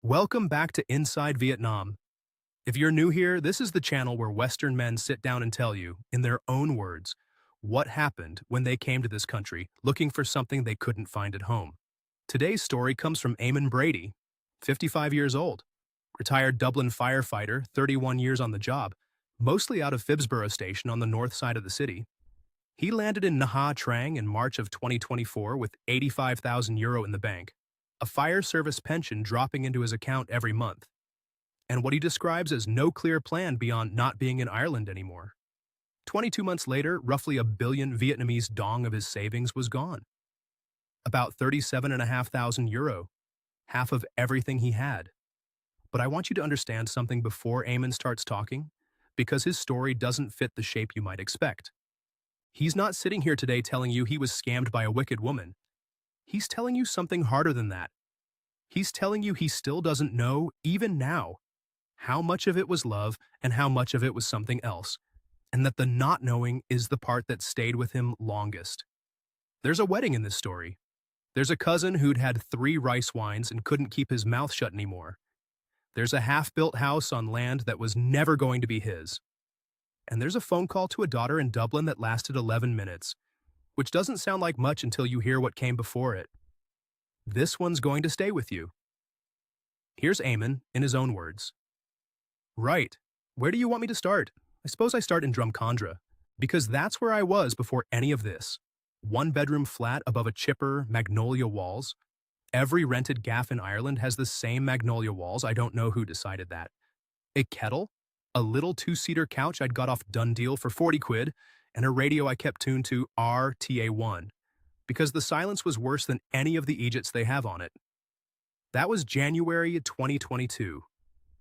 Welcome back to Inside Vietnam. If you're new here, this is the channel where Western men sit down and tell you, in their own words, what happened when they came to this country looking for something they couldn't find at home. Today's story comes from Eamon Brady, 55 years old, retired Dublin firefighter, 31 years on the job, mostly out of Phibsborough Station on the north side of the city. He landed in Nha Trang in March of 2024 with €85,000 in the bank, a fire service pension dropping into his account every month, and what he describes as no clear plan beyond not being in Ireland anymore. 22 months later, roughly €1 billion Vietnamese dong of his savings was gone. About €37,500, half of everything he had. But I want you to understand something before Eamon starts talking, because his story doesn't fit the shape you might expect. He's not sitting here today telling you he was scammed by a wicked woman. He's telling you something harder than that. He's telling you he still doesn't know, even now, how much of it was love and how much of it was something else, and that the not knowing is the part that stayed with him longest. There's a wedding in this story. There's a cousin who'd had 3 rice wines and couldn't keep his mouth shut anymore. There's a half-built house on land that was never going to be his. And there's a phone call to a daughter in Dublin that lasted 11 minutes, which doesn't sound like much until you hear what came before it. This one's going to stay with you. Here's Eamon in his own words. Right. Where do you want me to start? I suppose I start in Drumcondra, because that's where I was before any of this. 1-bedroom flat above a chipper, magnolia walls. Every rented gaff in Ireland has the same magnolia walls. I don't know who decided that. A kettle, a little 2-seater couch I'd got off Done Deal for 40 quid, and a radio I kept tuned to RTA1, because the silence was worse than any of the Egypts they have on it. That was January 2022.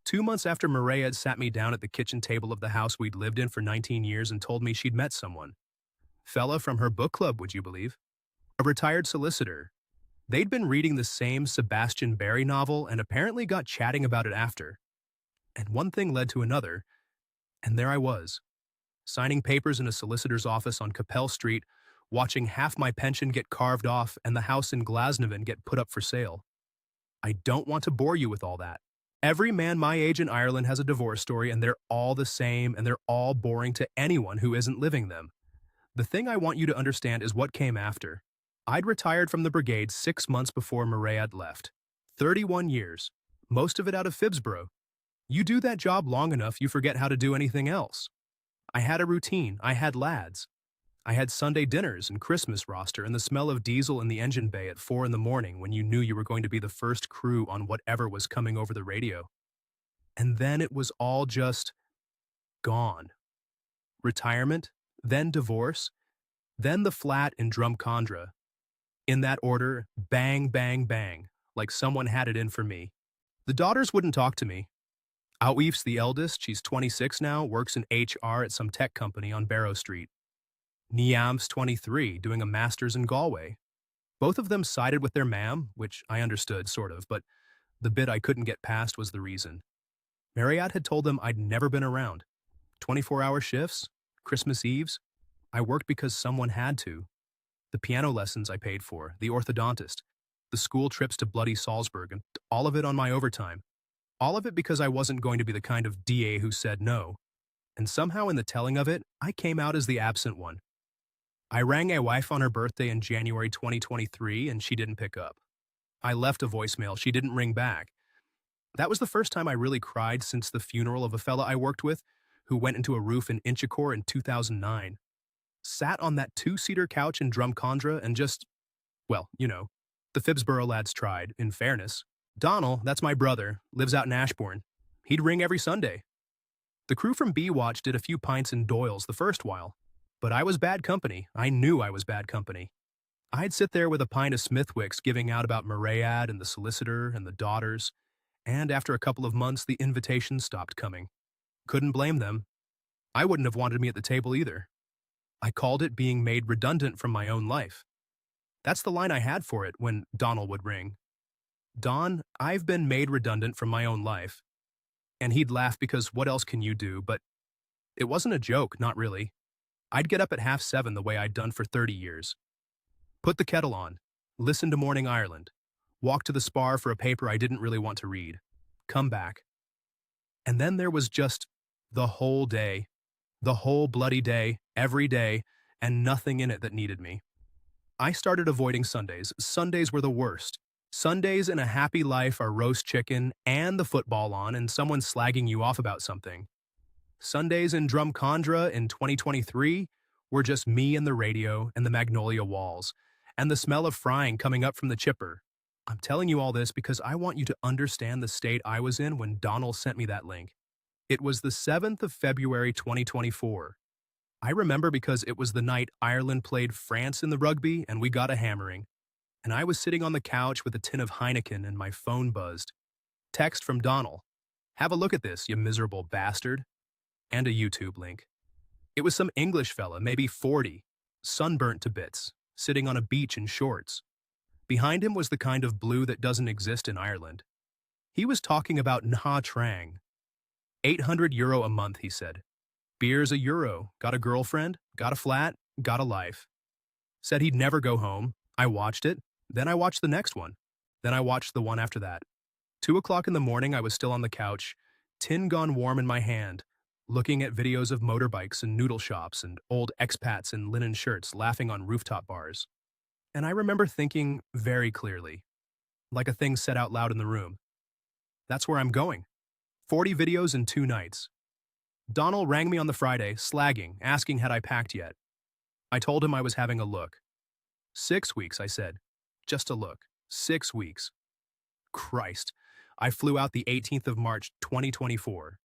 2 months after Maria had sat me down at the kitchen table of the house we'd lived in for 19 years and told me she'd met someone. Fella from her book club, would you believe? A retired solicitor. They'd been reading the same Sebastian Barry novel and apparently got chatting about it after. And one thing led to another, and there I was, signing papers in a solicitor's office on Capel Street, watching half my pension get carved off and the house in Glasnevin get put up for sale. I don't want to bore you with all that. Every man my age in Ireland has a divorce story, and they're all the same, and they're all boring to anyone who isn't living them. The thing I want you to understand is what came after. I'd retired from the brigade 6 months before Mairead left. 31 years, most of it out of Phibsborough. You do that job long enough, you forget how to do anything else. I had a routine, I had lads. I had Sunday dinners and Christmas roster and the smell of diesel in the engine bay at 4 in the morning when you knew you were going to be the first crew on whatever was coming over the radio. And then it was all just gone. Retirement, then divorce, then the flat in Drumcondra. In that order, bang, bang, bang, like someone had it in for me. The daughters wouldn't talk to me. Aoif's the eldest, she's 26 now, works in HR at some tech company on Barrow Street. Niam's 23, doing a master's in Galway. Both of them sided with their mam, which I understood, sort of, but the bit I couldn't get past was the reason. Marriott had told them I'd never been around. 24-hour shifts, Christmas Eves. I worked because someone had to. The piano lessons I paid for, the orthodontist, the school trips to bloody Salzburg, and all of it on my overtime. All of it because I wasn't going to be the kind of DA who said no. And somehow in the telling of it, I came out as the absent one. I rang a wife on her birthday in January 2023 and she didn't pick up. I left a voicemail, she didn't ring back. That was the first time I really cried since the funeral of a fella I worked with who went into a roof in Inchicore in 2009. Sat on that 2-seater couch in Drumcondra and just, well, you know, the Phibsborough lads tried, in fairness. Donald, that's my brother, lives out in Ashbourne. He'd ring every Sunday. The crew from B-Watch did a few pints in Doyle's the first while. But I was bad company. I knew I was bad company. I'd sit there with a pint of Smithwick's giving out about Mairead and the solicitor and the daughters, and after a couple of months the invitations stopped coming. Couldn't blame them. I wouldn't have wanted me at the table either. I called it being made redundant from my own life. That's the line I had for it when Donald would ring. Don, I've been made redundant from my own life. And he'd laugh because what else can you do, but it wasn't a joke, not really. I'd get up at 7:30 the way I'd done for 30 years. Put the kettle on, listen to Morning Ireland, walk to the spar for a paper I didn't really want to read, come back. And then there was just the whole day, the whole bloody day, every day, and nothing in it that needed me. I started avoiding Sundays. Sundays were the worst. Sundays in a happy life are roast chicken and the football on and someone slagging you off about something. Sundays in Drumcondra in 2023 were just me and the radio and the magnolia walls, and the smell of frying coming up from the chipper. I'm telling you all this because I want you to understand the state I was in when Donald sent me that link. It was the 7th of February 2024. I remember because it was the night Ireland played France in the rugby and we got a hammering. And I was sitting on the couch with a tin of Heineken and my phone buzzed. Text from Donald. Have a look at this, you miserable bastard. And a YouTube link. It was some English fella, maybe 40, sunburnt to bits, sitting on a beach in shorts. Behind him was the kind of blue that doesn't exist in Ireland. He was talking about Nha Trang. €800 a month, he said. Beer's €1. Got a girlfriend, got a flat, got a life. Said he'd never go home. I watched it. Then I watched the next one. Then I watched the one after that. 2 o'clock in the morning, I was still on the couch, tin gone warm in my hand, looking at videos of motorbikes and noodle shops and old expats in linen shirts laughing on rooftop bars. And I remember thinking very clearly, like a thing said out loud in the room. That's where I'm going. 40 videos in 2 nights. Donald rang me on the Friday, slagging, asking had I packed yet. I told him I was having a look. 6 weeks, I said. Just a look. 6 weeks. Christ. I flew out the 18th of March, 2024.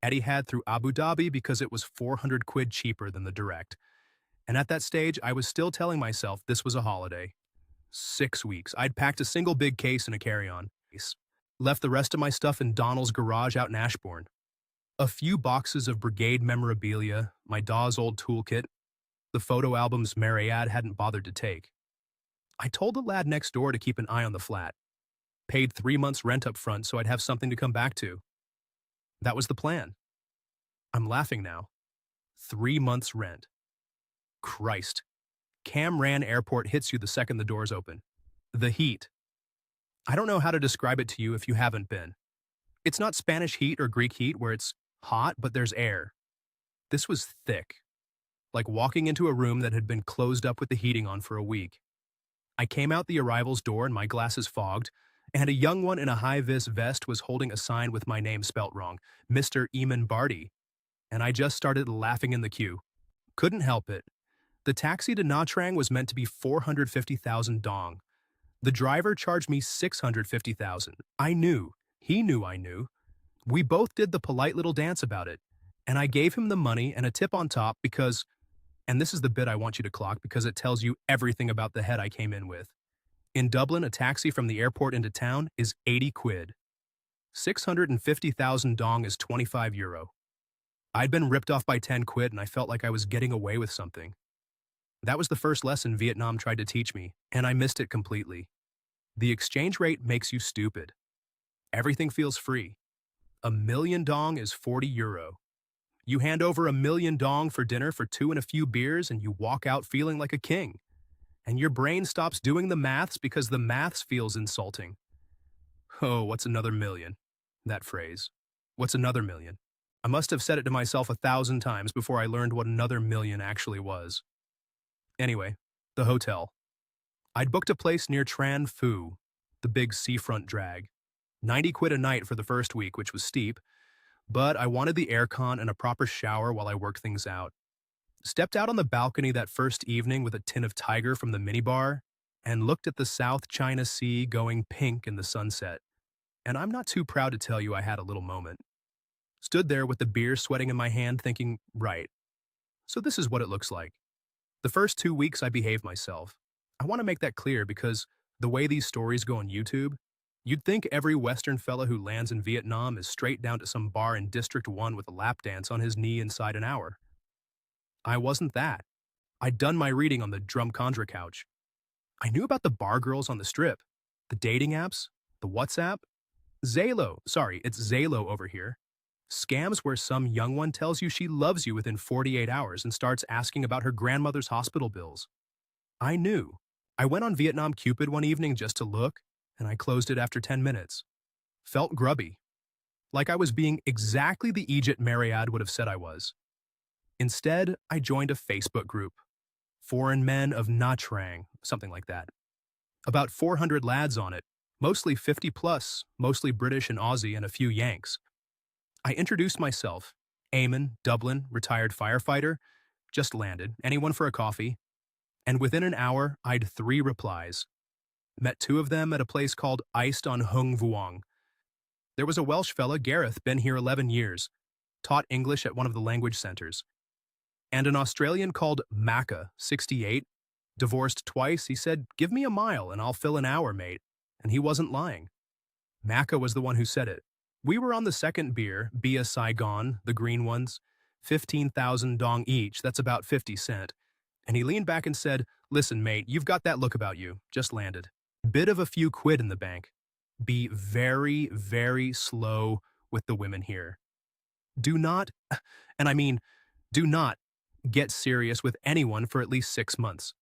Etihad through Abu Dhabi because it was 400 quid cheaper than the direct. And at that stage, I was still telling myself this was a holiday. 6 weeks. I'd packed a single big case and a carry-on. Left the rest of my stuff in Donald's garage out in Ashbourne. A few boxes of brigade memorabilia, my Dawes old toolkit, the photo albums Mariad hadn't bothered to take. I told the lad next door to keep an eye on the flat. Paid 3 months rent up front so I'd have something to come back to. That was the plan. I'm laughing now. 3 months rent. Christ. Cam Ranh Airport hits you the second the doors open. The heat. I don't know how to describe it to you if you haven't been. It's not Spanish heat or Greek heat where it's hot, but there's air. This was thick. Like walking into a room that had been closed up with the heating on for a week. I came out the arrival's door and my glasses fogged, and a young one in a high-vis vest was holding a sign with my name spelt wrong, Mr. Eamon Barty, and I just started laughing in the queue. Couldn't help it. The taxi to Nha Trang was meant to be 450,000 dong. The driver charged me 650,000. I knew. He knew I knew. We both did the polite little dance about it, and I gave him the money and a tip on top because, and this is the bit I want you to clock because it tells you everything about the head I came in with. In Dublin, a taxi from the airport into town is 80 quid. 650,000 dong is €25. I'd been ripped off by 10 quid and I felt like I was getting away with something. That was the first lesson Vietnam tried to teach me, and I missed it completely. The exchange rate makes you stupid. Everything feels free. 1,000,000 dong is €40. You hand over 1,000,000 dong for dinner for 2 and a few beers and you walk out feeling like a king. And your brain stops doing the maths because the maths feels insulting. Oh, what's another million? That phrase. What's another million? I must have said it to myself 1,000 times before I learned what another million actually was. Anyway, the hotel. I'd booked a place near Tran Phu, the big seafront drag. 90 quid a night for the first week, which was steep, but I wanted the aircon and a proper shower while I worked things out. Stepped out on the balcony that first evening with a tin of Tiger from the minibar and looked at the South China Sea going pink in the sunset. And I'm not too proud to tell you I had a little moment. Stood there with the beer sweating in my hand thinking, right, so this is what it looks like. The first 2 weeks I behaved myself. I want to make that clear because the way these stories go on YouTube, you'd think every Western fella who lands in Vietnam is straight down to some bar in District 1 with a lap dance on his knee inside an hour. I wasn't that. I'd done my reading on the Drumcondra couch. I knew about the bar girls on the strip, the dating apps, the WhatsApp, it's Zalo over here. Scams where some young one tells you she loves you within 48 hours and starts asking about her grandmother's hospital bills. I knew. I went on Vietnam Cupid one evening just to look, and I closed it after 10 minutes. Felt grubby. like I was being exactly the Egypt Marriott would have said I was. Instead, I joined a Facebook group, Foreign Men of Nha Trang, something like that. About 400 lads on it, mostly 50 plus, mostly British and Aussie and a few Yanks. I introduced myself, Eamon, Dublin, retired firefighter, just landed, anyone for a coffee, and within an hour, I'd 3 replies. Met 2 of them at a place called Iced on Hung Vuong. There was a Welsh fella, Gareth, been here 11 years, taught English at one of the language centers. And an Australian called Macca, 68, divorced twice. He said, "Give me a mile and I'll fill an hour, mate." And he wasn't lying. Macca was the one who said it. We were on the second beer, Bia Saigon, the green ones, 15,000 dong each, that's about 50 cent. And he leaned back and said, "Listen, mate, you've got that look about you, just landed. Bit of a few quid in the bank. Be very, very slow with the women here. Do not, and I mean, do not get serious with anyone for at least 6 months.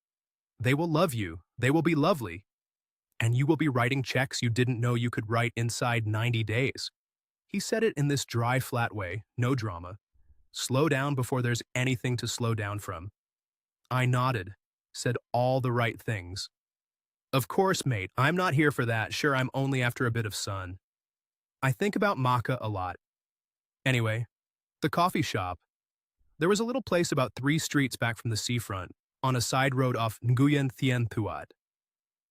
They will love you, they will be lovely, and you will be writing checks you didn't know you could write inside 90 days. He said it in this dry, flat way, no drama. Slow down before there's anything to slow down from. I nodded, said all the right things. Of course, mate, I'm not here for that. Sure, I'm only after a bit of sun. I think about Maca a lot. Anyway, the coffee shop. There was a little place about 3 streets back from the seafront, on a side road off Nguyen Thien Thuat.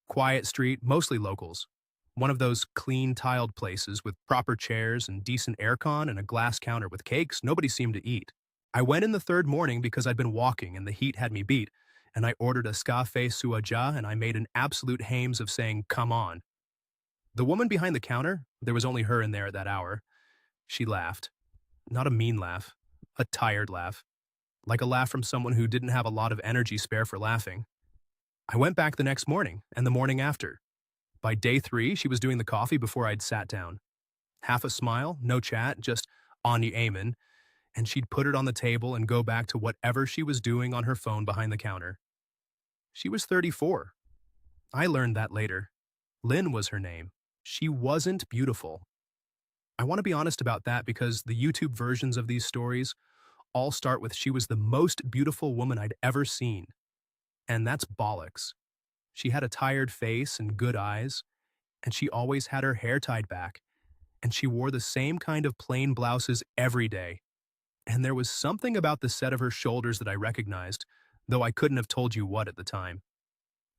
Quiet street, mostly locals. One of those clean tiled places with proper chairs and decent aircon and a glass counter with cakes nobody seemed to eat. I went in the 3rd morning because I'd been walking and the heat had me beat, and I ordered a scafe suaja and I made an absolute hames of saying, "Come on." The woman behind the counter, there was only her in there at that hour, she laughed. Not a mean laugh, a tired laugh, like a laugh from someone who didn't have a lot of energy spare for laughing. I went back the next morning and the morning after. By day 3, she was doing the coffee before I'd sat down. Half a smile, no chat, just Anya Amen, and she'd put it on the table and go back to whatever she was doing on her phone behind the counter. She was 34. I learned that later. Lynn was her name. She wasn't beautiful. I want to be honest about that because the YouTube versions of these stories all start with "she was the most beautiful woman I'd ever seen." And that's bollocks. She had a tired face and good eyes, and she always had her hair tied back, and she wore the same kind of plain blouses every day. And there was something about the set of her shoulders that I recognized, though I couldn't have told you what at the time.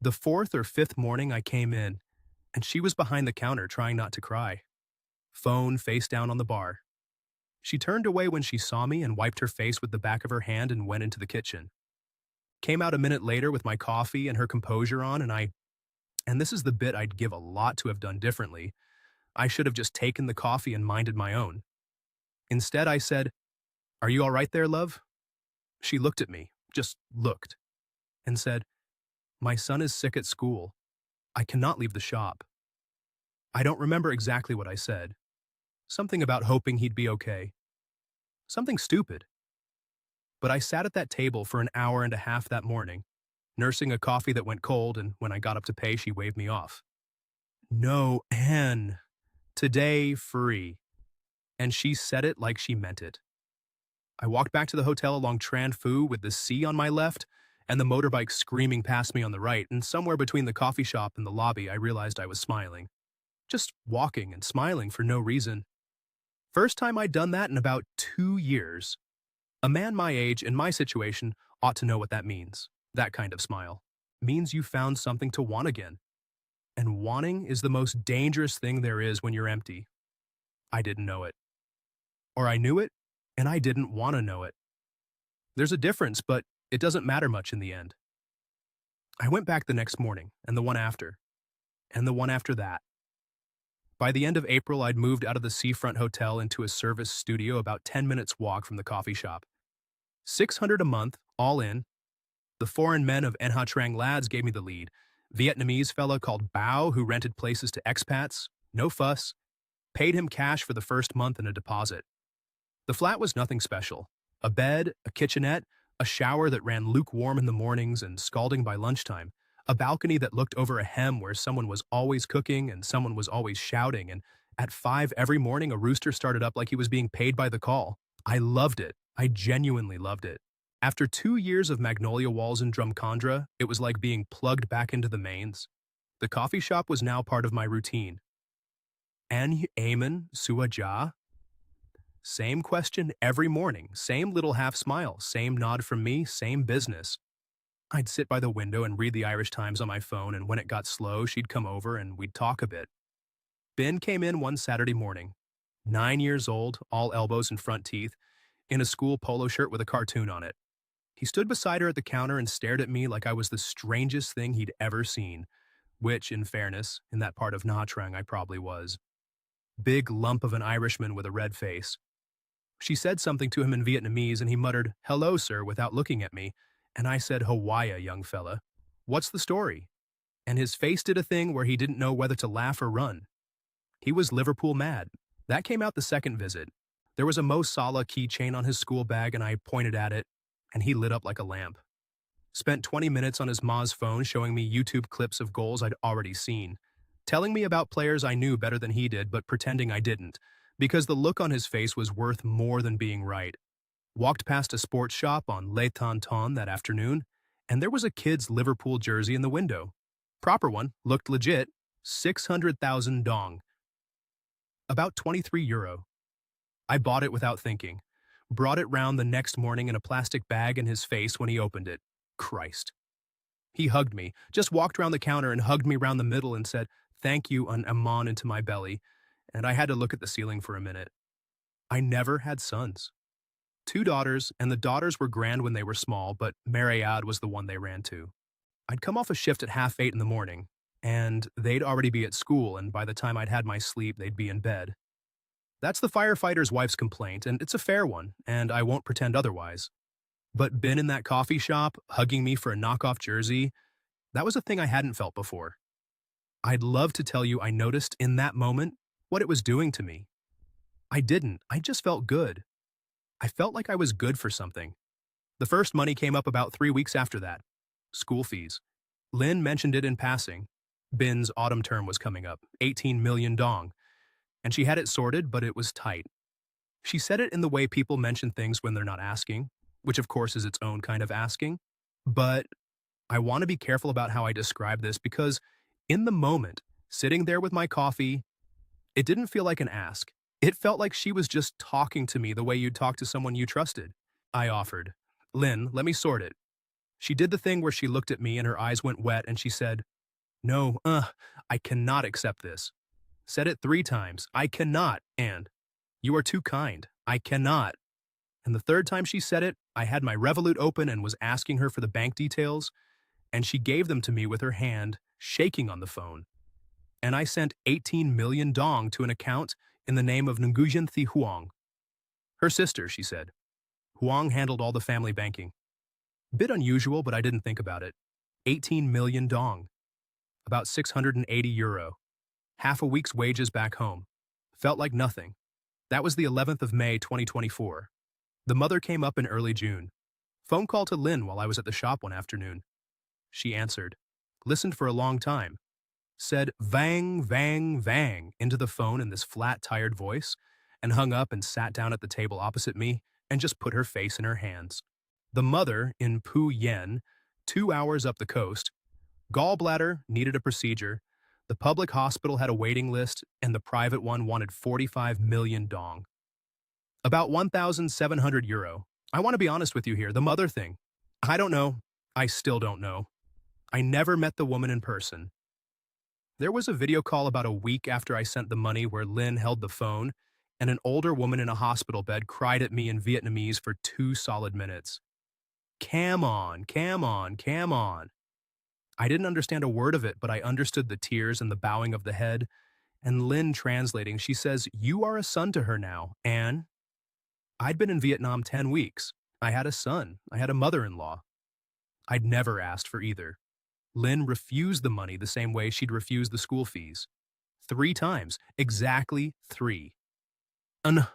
The 4th or 5th morning I came in, and she was behind the counter trying not to cry. Phone face down on the bar. She turned away when she saw me and wiped her face with the back of her hand and went into the kitchen. Came out a minute later with my coffee and her composure on, and this is the bit I'd give a lot to have done differently. I should have just taken the coffee and minded my own. Instead, I said, "Are you all right there, love?" She looked at me, just looked, and said, "My son is sick at school. I cannot leave the shop." I don't remember exactly what I said. Something about hoping he'd be okay. Something stupid. But I sat at that table for an hour and a half that morning, nursing a coffee that went cold, and when I got up to pay, she waved me off. "No, Anne. Today, free." And she said it like she meant it. I walked back to the hotel along Tran Phu with the sea on my left and the motorbike screaming past me on the right, and somewhere between the coffee shop and the lobby, I realized I was smiling. Just walking and smiling for no reason. First time I'd done that in about 2 years. A man my age, in my situation, ought to know what that means. That kind of smile. Means you found something to want again. And wanting is the most dangerous thing there is when you're empty. I didn't know it. Or I knew it, and I didn't want to know it. There's a difference, but it doesn't matter much in the end. I went back the next morning, and the one after, and the one after that. By the end of April, I'd moved out of the seafront hotel into a service studio about 10 minutes walk from the coffee shop. $600 a month, all in. The Foreign Men of Nha Trang lads gave me the lead. Vietnamese fella called Bao who rented places to expats. No fuss. Paid him cash for the first month and a deposit. The flat was nothing special. A bed, a kitchenette, a shower that ran lukewarm in the mornings and scalding by lunchtime, a balcony that looked over a hem where someone was always cooking and someone was always shouting, At 5 every morning, a rooster started up like he was being paid by the call. I loved it. I genuinely loved it. After 2 years of magnolia walls in Drumcondra, it was like being plugged back into the mains. The coffee shop was now part of my routine. An Amen Suaja? Same question every morning, same little half smile, same nod from me, same business. I'd sit by the window and read the Irish Times on my phone, and when it got slow, she'd come over and we'd talk a bit. Ben came in one Saturday morning, 9 years old, all elbows and front teeth, in a school polo shirt with a cartoon on it. He stood beside her at the counter and stared at me like I was the strangest thing he'd ever seen, which, in fairness, in that part of Nha Trang I probably was. Big lump of an Irishman with a red face. She said something to him in Vietnamese and he muttered, "Hello, sir," without looking at me, and I said, "Hawaii, young fella. What's the story?" And his face did a thing where he didn't know whether to laugh or run. He was Liverpool mad. That came out the second visit. There was a Mo Salah keychain on his school bag and I pointed at it, and he lit up like a lamp. Spent 20 minutes on his ma's phone showing me YouTube clips of goals I'd already seen, telling me about players I knew better than he did but pretending I didn't, because the look on his face was worth more than being right. Walked past a sports shop on Le Tonton that afternoon, and there was a kid's Liverpool jersey in the window. Proper one, looked legit, 600,000 dong. About 23 euro. I bought it without thinking. Brought it round the next morning in a plastic bag in his face when he opened it. Christ. He hugged me, just walked round the counter and hugged me round the middle and said, "Thank you," an aman into my belly, and I had to look at the ceiling for a minute. I never had sons. 2 daughters, and the daughters were grand when they were small, but Mariad was the one they ran to. I'd come off a shift at 8:30 in the morning, and they'd already be at school, and by the time I'd had my sleep, they'd be in bed. That's the firefighter's wife's complaint, and it's a fair one, and I won't pretend otherwise. But Ben in that coffee shop, hugging me for a knockoff jersey, that was a thing I hadn't felt before. I'd love to tell you I noticed in that moment what it was doing to me. I didn't. I just felt good. I felt like I was good for something. The first money came up about 3 weeks after that. School fees. Lynn mentioned it in passing. Ben's autumn term was coming up, 18 million dong, and she had it sorted, but it was tight. She said it in the way people mention things when they're not asking, which of course is its own kind of asking. But I want to be careful about how I describe this because in the moment, sitting there with my coffee, it didn't feel like an ask. It felt like she was just talking to me the way you'd talk to someone you trusted. I offered, "Lynn, let me sort it." She did the thing where she looked at me and her eyes went wet and she said, "No, I cannot accept this." Said it 3 times, "I cannot," and "You are too kind, I cannot." And the third time she said it, I had my Revolut open and was asking her for the bank details, and she gave them to me with her hand, shaking on the phone. And I sent 18 million dong to an account in the name of Nguyen Thi Huang. Her sister, she said. Huang handled all the family banking. Bit unusual, but I didn't think about it. 18 million dong. About 680 euro. Half a week's wages back home. Felt like nothing. That was the 11th of May, 2024. The mother came up in early June. Phone call to Lynn while I was at the shop one afternoon. She answered. Listened for a long time. Said vang, vang, vang into the phone in this flat, tired voice, and hung up and sat down at the table opposite me and just put her face in her hands. The mother in Phu Yen, 2 hours up the coast. Gallbladder needed a procedure. The public hospital had a waiting list, and the private one wanted 45 million dong. About 1,700 euro. I want to be honest with you here, the mother thing. I don't know. I still don't know. I never met the woman in person. There was a video call about a week after I sent the money where Lynn held the phone, and an older woman in a hospital bed cried at me in Vietnamese for 2 solid minutes. Cam on, cam on, cam on. I didn't understand a word of it, but I understood the tears and the bowing of the head. And Lynn translating, she says, "You are a son to her now, Anne." I'd been in Vietnam 10 weeks. I had a son. I had a mother-in-law. I'd never asked for either. Lynn refused the money the same way she'd refused the school fees. 3 times. Exactly 3.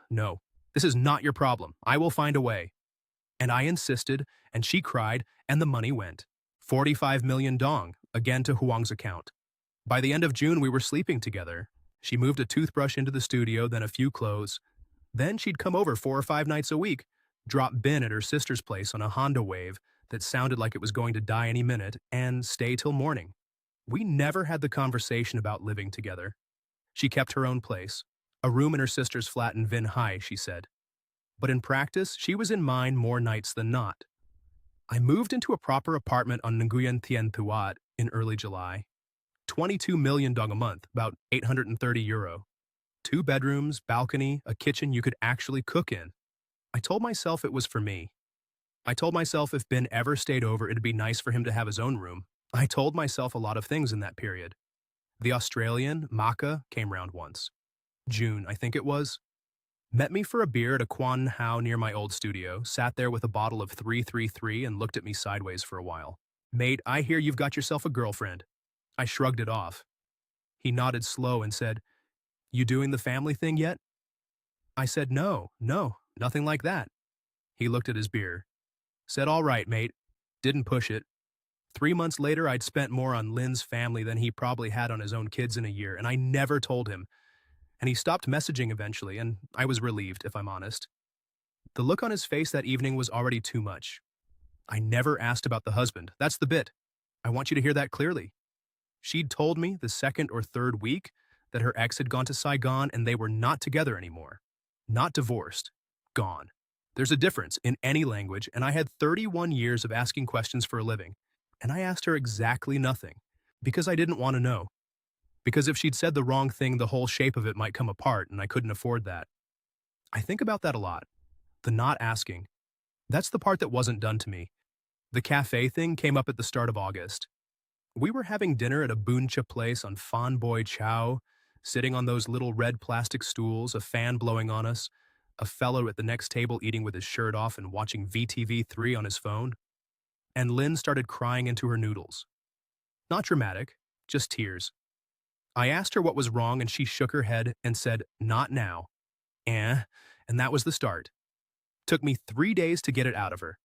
No, this is not your problem. I will find a way. And I insisted, and she cried, and the money went. 45 million dong, again to Huang's account. By the end of June, we were sleeping together. She moved a toothbrush into the studio, then a few clothes. Then she'd come over 4 or 5 nights a week, drop Ben at her sister's place on a Honda Wave that sounded like it was going to die any minute, and stay till morning. We never had the conversation about living together. She kept her own place, a room in her sister's flat in Vin Hai, she said. But in practice, she was in mine more nights than not. I moved into a proper apartment on Nguyen Thien Thuat in early July. 22 million dong a month, about €830. 2 bedrooms, balcony, a kitchen you could actually cook in. I told myself it was for me. I told myself if Ben ever stayed over, it'd be nice for him to have his own room. I told myself a lot of things in that period. The Australian, Maka, came round once. June, I think it was. Met me for a beer at a Quan Hao near my old studio, sat there with a bottle of 333 and looked at me sideways for a while. Mate, I hear you've got yourself a girlfriend. I shrugged it off. He nodded slow and said, You doing the family thing yet? I said, No, nothing like that. He looked at his beer. Said, All right, mate. Didn't push it. 3 months later, I'd spent more on Lynn's family than he probably had on his own kids in a year, and I never told him. And he stopped messaging eventually, and I was relieved, if I'm honest. The look on his face that evening was already too much. I never asked about the husband. That's the bit. I want you to hear that clearly. She'd told me the second or third week that her ex had gone to Saigon and they were not together anymore. Not divorced. Gone. There's a difference in any language, and I had 31 years of asking questions for a living. And I asked her exactly nothing, because I didn't want to know. Because if she'd said the wrong thing, the whole shape of it might come apart, and I couldn't afford that. I think about that a lot. The not asking. That's the part that wasn't done to me. The cafe thing came up at the start of August. We were having dinner at a buncha place on Phan Boi Chau, sitting on those little red plastic stools, a fan blowing on us, a fellow at the next table eating with his shirt off and watching VTV3 on his phone. And Lynn started crying into her noodles. Not dramatic, just tears. I asked her what was wrong and she shook her head and said, Not now. And that was the start. Took me 3 days to get it out of her.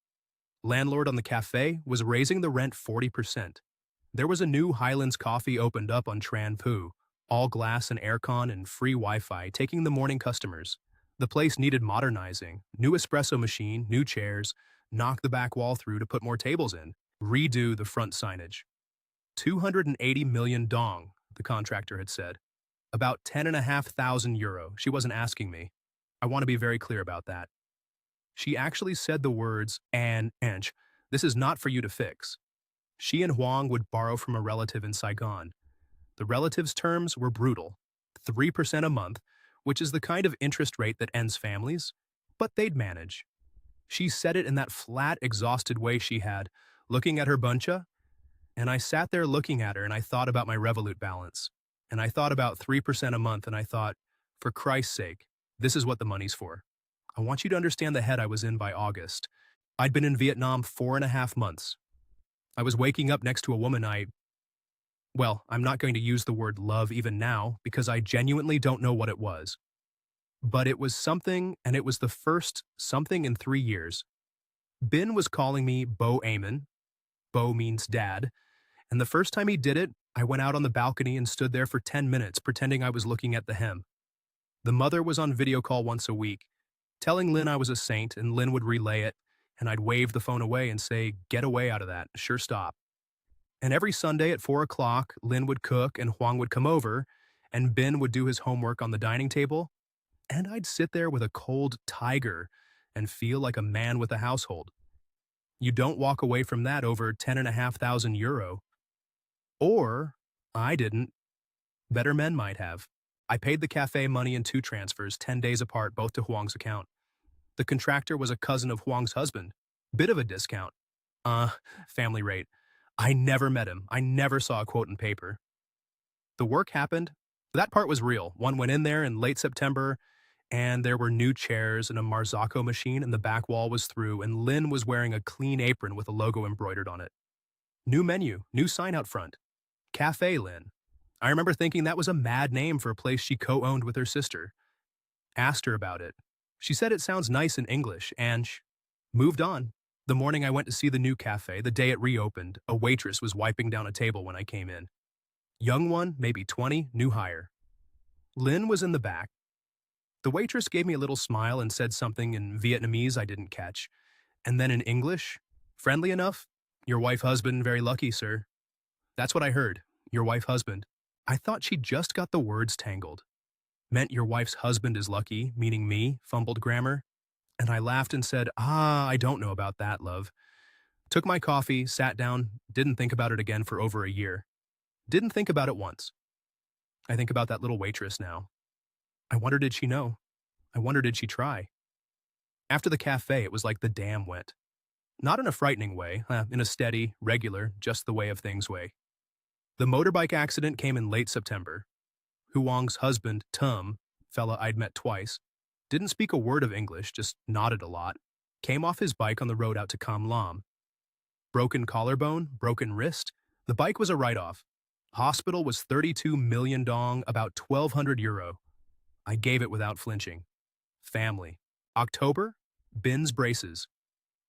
Landlord on the cafe was raising the rent 40%. There was a new Highlands Coffee opened up on Tran Phu, all glass and aircon and free Wi-Fi, taking the morning customers. The place needed modernizing, new espresso machine, new chairs, knock the back wall through to put more tables in, redo the front signage. 280 million dong, the contractor had said. About 10,500 euro. She wasn't asking me. I want to be very clear about that. She actually said the words, "an inch. This is not for you to fix." She and Huang would borrow from a relative in Saigon. The relative's terms were brutal. 3% a month, which is the kind of interest rate that ends families, but they'd manage. She said it in that flat, exhausted way she had, looking at her buncha, and I sat there looking at her and I thought about my Revolut balance. And I thought about 3% a month and I thought, for Christ's sake, this is what the money's for. I want you to understand the head I was in by August. I'd been in Vietnam 4.5 months. I was waking up next to a woman I'm not going to use the word love even now because I genuinely don't know what it was. But it was something, and it was the first something in 3 years. Bin was calling me Bo Amen. Bo means dad. And the first time he did it, I went out on the balcony and stood there for 10 minutes pretending I was looking at the hem. The mother was on video call once a week, telling Lynn I was a saint, and Lynn would relay it, and I'd wave the phone away and say, Get away out of that, sure stop. And every Sunday at 4 o'clock, Lynn would cook and Huang would come over, and Ben would do his homework on the dining table, and I'd sit there with a cold tiger and feel like a man with a household. You don't walk away from that over 10,500 euro. Or, I didn't. Better men might have. I paid the cafe money in 2 transfers, 10 days apart, both to Huang's account. The contractor was a cousin of Huang's husband. Bit of a discount. Family rate. I never met him. I never saw a quote in paper. The work happened. That part was real. One went in there in late September, and there were new chairs and a Marzocco machine, and the back wall was through, and Lynn was wearing a clean apron with a logo embroidered on it. New menu, new sign out front. Cafe Lynn. I remember thinking that was a mad name for a place she co-owned with her sister. Asked her about it. She said it sounds nice in English, and moved on. The morning I went to see the new cafe, the day it reopened, a waitress was wiping down a table when I came in. Young one, maybe 20, new hire. Lynn was in the back. The waitress gave me a little smile and said something in Vietnamese I didn't catch, and then in English, friendly enough, "Your wife husband very lucky, sir." That's what I heard, your wife husband. I thought she just got the words tangled. Meant your wife's husband is lucky, meaning me, fumbled grammar. And I laughed and said, I don't know about that, love. Took my coffee, sat down, didn't think about it again for over a year. Didn't think about it once. I think about that little waitress now. I wonder did she know? I wonder did she try? After the cafe, it was like the dam went. Not in a frightening way, in a steady, regular, just the way of things way. The motorbike accident came in late September. Huang's husband, Tum, fella I'd met twice, didn't speak a word of English, just nodded a lot, came off his bike on the road out to Cam Lam. Broken collarbone, broken wrist, the bike was a write-off. Hospital was 32 million dong, about 1,200 euro. I gave it without flinching. Family. October, Bin's braces.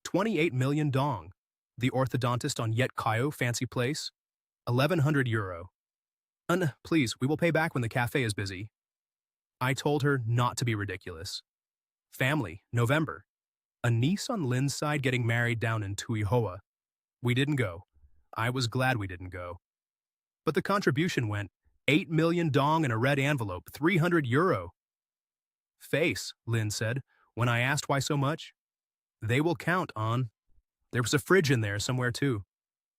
28 million dong. The orthodontist on Yet Kayo fancy place. 1,100 euro. Please, we will pay back when the cafe is busy. I told her not to be ridiculous. Family, November. A niece on Lynn's side getting married down in Tui Hoa. We didn't go. I was glad we didn't go. But the contribution went 8 million dong in a red envelope, 300 euro. Face, Lynn said, when I asked why so much. They will count on. There was a fridge in there somewhere too.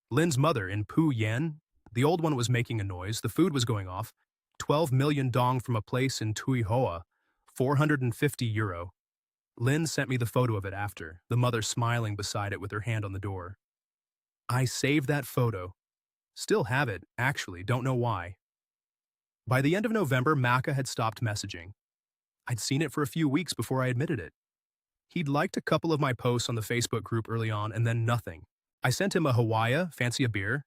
Lynn's mother in Pu Yen, the old one was making a noise, the food was going off. 12 million dong from a place in Tui Hoa, 450 euro. Lynn sent me the photo of it after, the mother smiling beside it with her hand on the door. I saved that photo. Still have it, actually, don't know why. By the end of November, Maka had stopped messaging. I'd seen it for a few weeks before I admitted it. He'd liked a couple of my posts on the Facebook group early on and then nothing. I sent him a Hawaii, fancy a beer?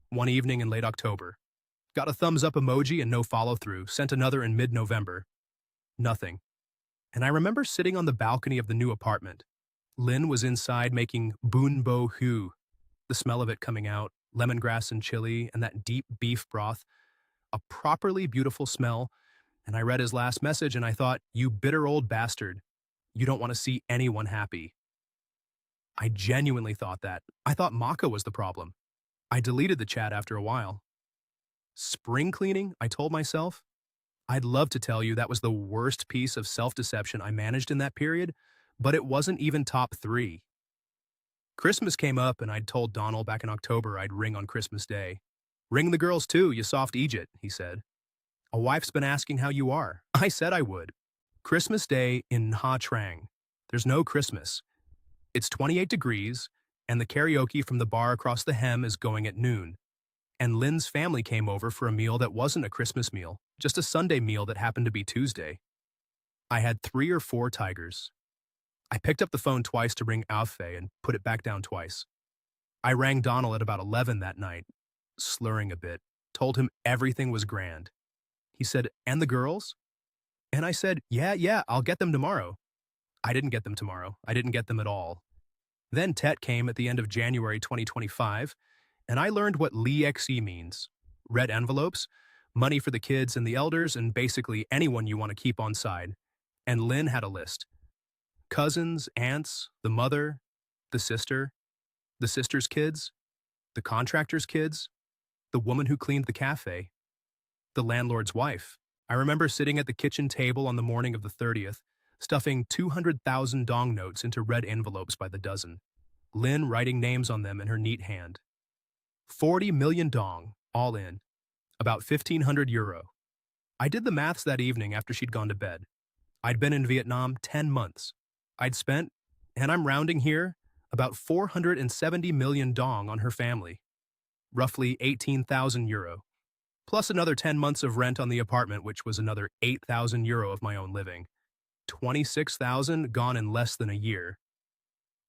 One evening in late October. Got a thumbs up emoji and no follow through, sent another in mid-November. Nothing. And I remember sitting on the balcony of the new apartment. Lynn was inside making bun bo hu, the smell of it coming out, lemongrass and chili, and that deep beef broth. A properly beautiful smell, and I read his last message and I thought, you bitter old bastard. You don't want to see anyone happy. I genuinely thought that. I thought Maka was the problem. I deleted the chat after a while. Spring cleaning, I told myself. I'd love to tell you that was the worst piece of self-deception I managed in that period, but it wasn't even top 3. Christmas came up and I'd told Donald back in October I'd ring on Christmas Day. Ring the girls too, you soft Egypt, he said. A wife's been asking how you are. I said I would. Christmas Day in Nha Trang. There's no Christmas. It's 28 degrees, and the karaoke from the bar across the hem is going at noon. And Lynn's family came over for a meal that wasn't a Christmas meal, just a Sunday meal that happened to be Tuesday. I had 3 or 4 tigers. I picked up the phone twice to ring Alfei and put it back down twice. I rang Donald at about 11 that night, slurring a bit, told him everything was grand. He said, and the girls? And I said, yeah, I'll get them tomorrow. I didn't get them tomorrow. I didn't get them at all. Then Tet came at the end of January 2025, and I learned what Li XE means. Red envelopes, money for the kids and the elders, and basically anyone you want to keep on side. And Lynn had a list. Cousins, aunts, the mother, the sister's kids, the contractor's kids, the woman who cleaned the cafe, the landlord's wife. I remember sitting at the kitchen table on the morning of the 30th, stuffing 200,000 dong notes into red envelopes by the dozen. Lynn writing names on them in her neat hand. 40 million dong, all in. About 1,500 euro. I did the maths that evening after she'd gone to bed. I'd been in Vietnam 10 months. I'd spent, and I'm rounding here, about 470 million dong on her family. Roughly 18,000 euro. Plus another 10 months of rent on the apartment, which was another 8,000 euro of my own living. 26,000 gone in less than a year.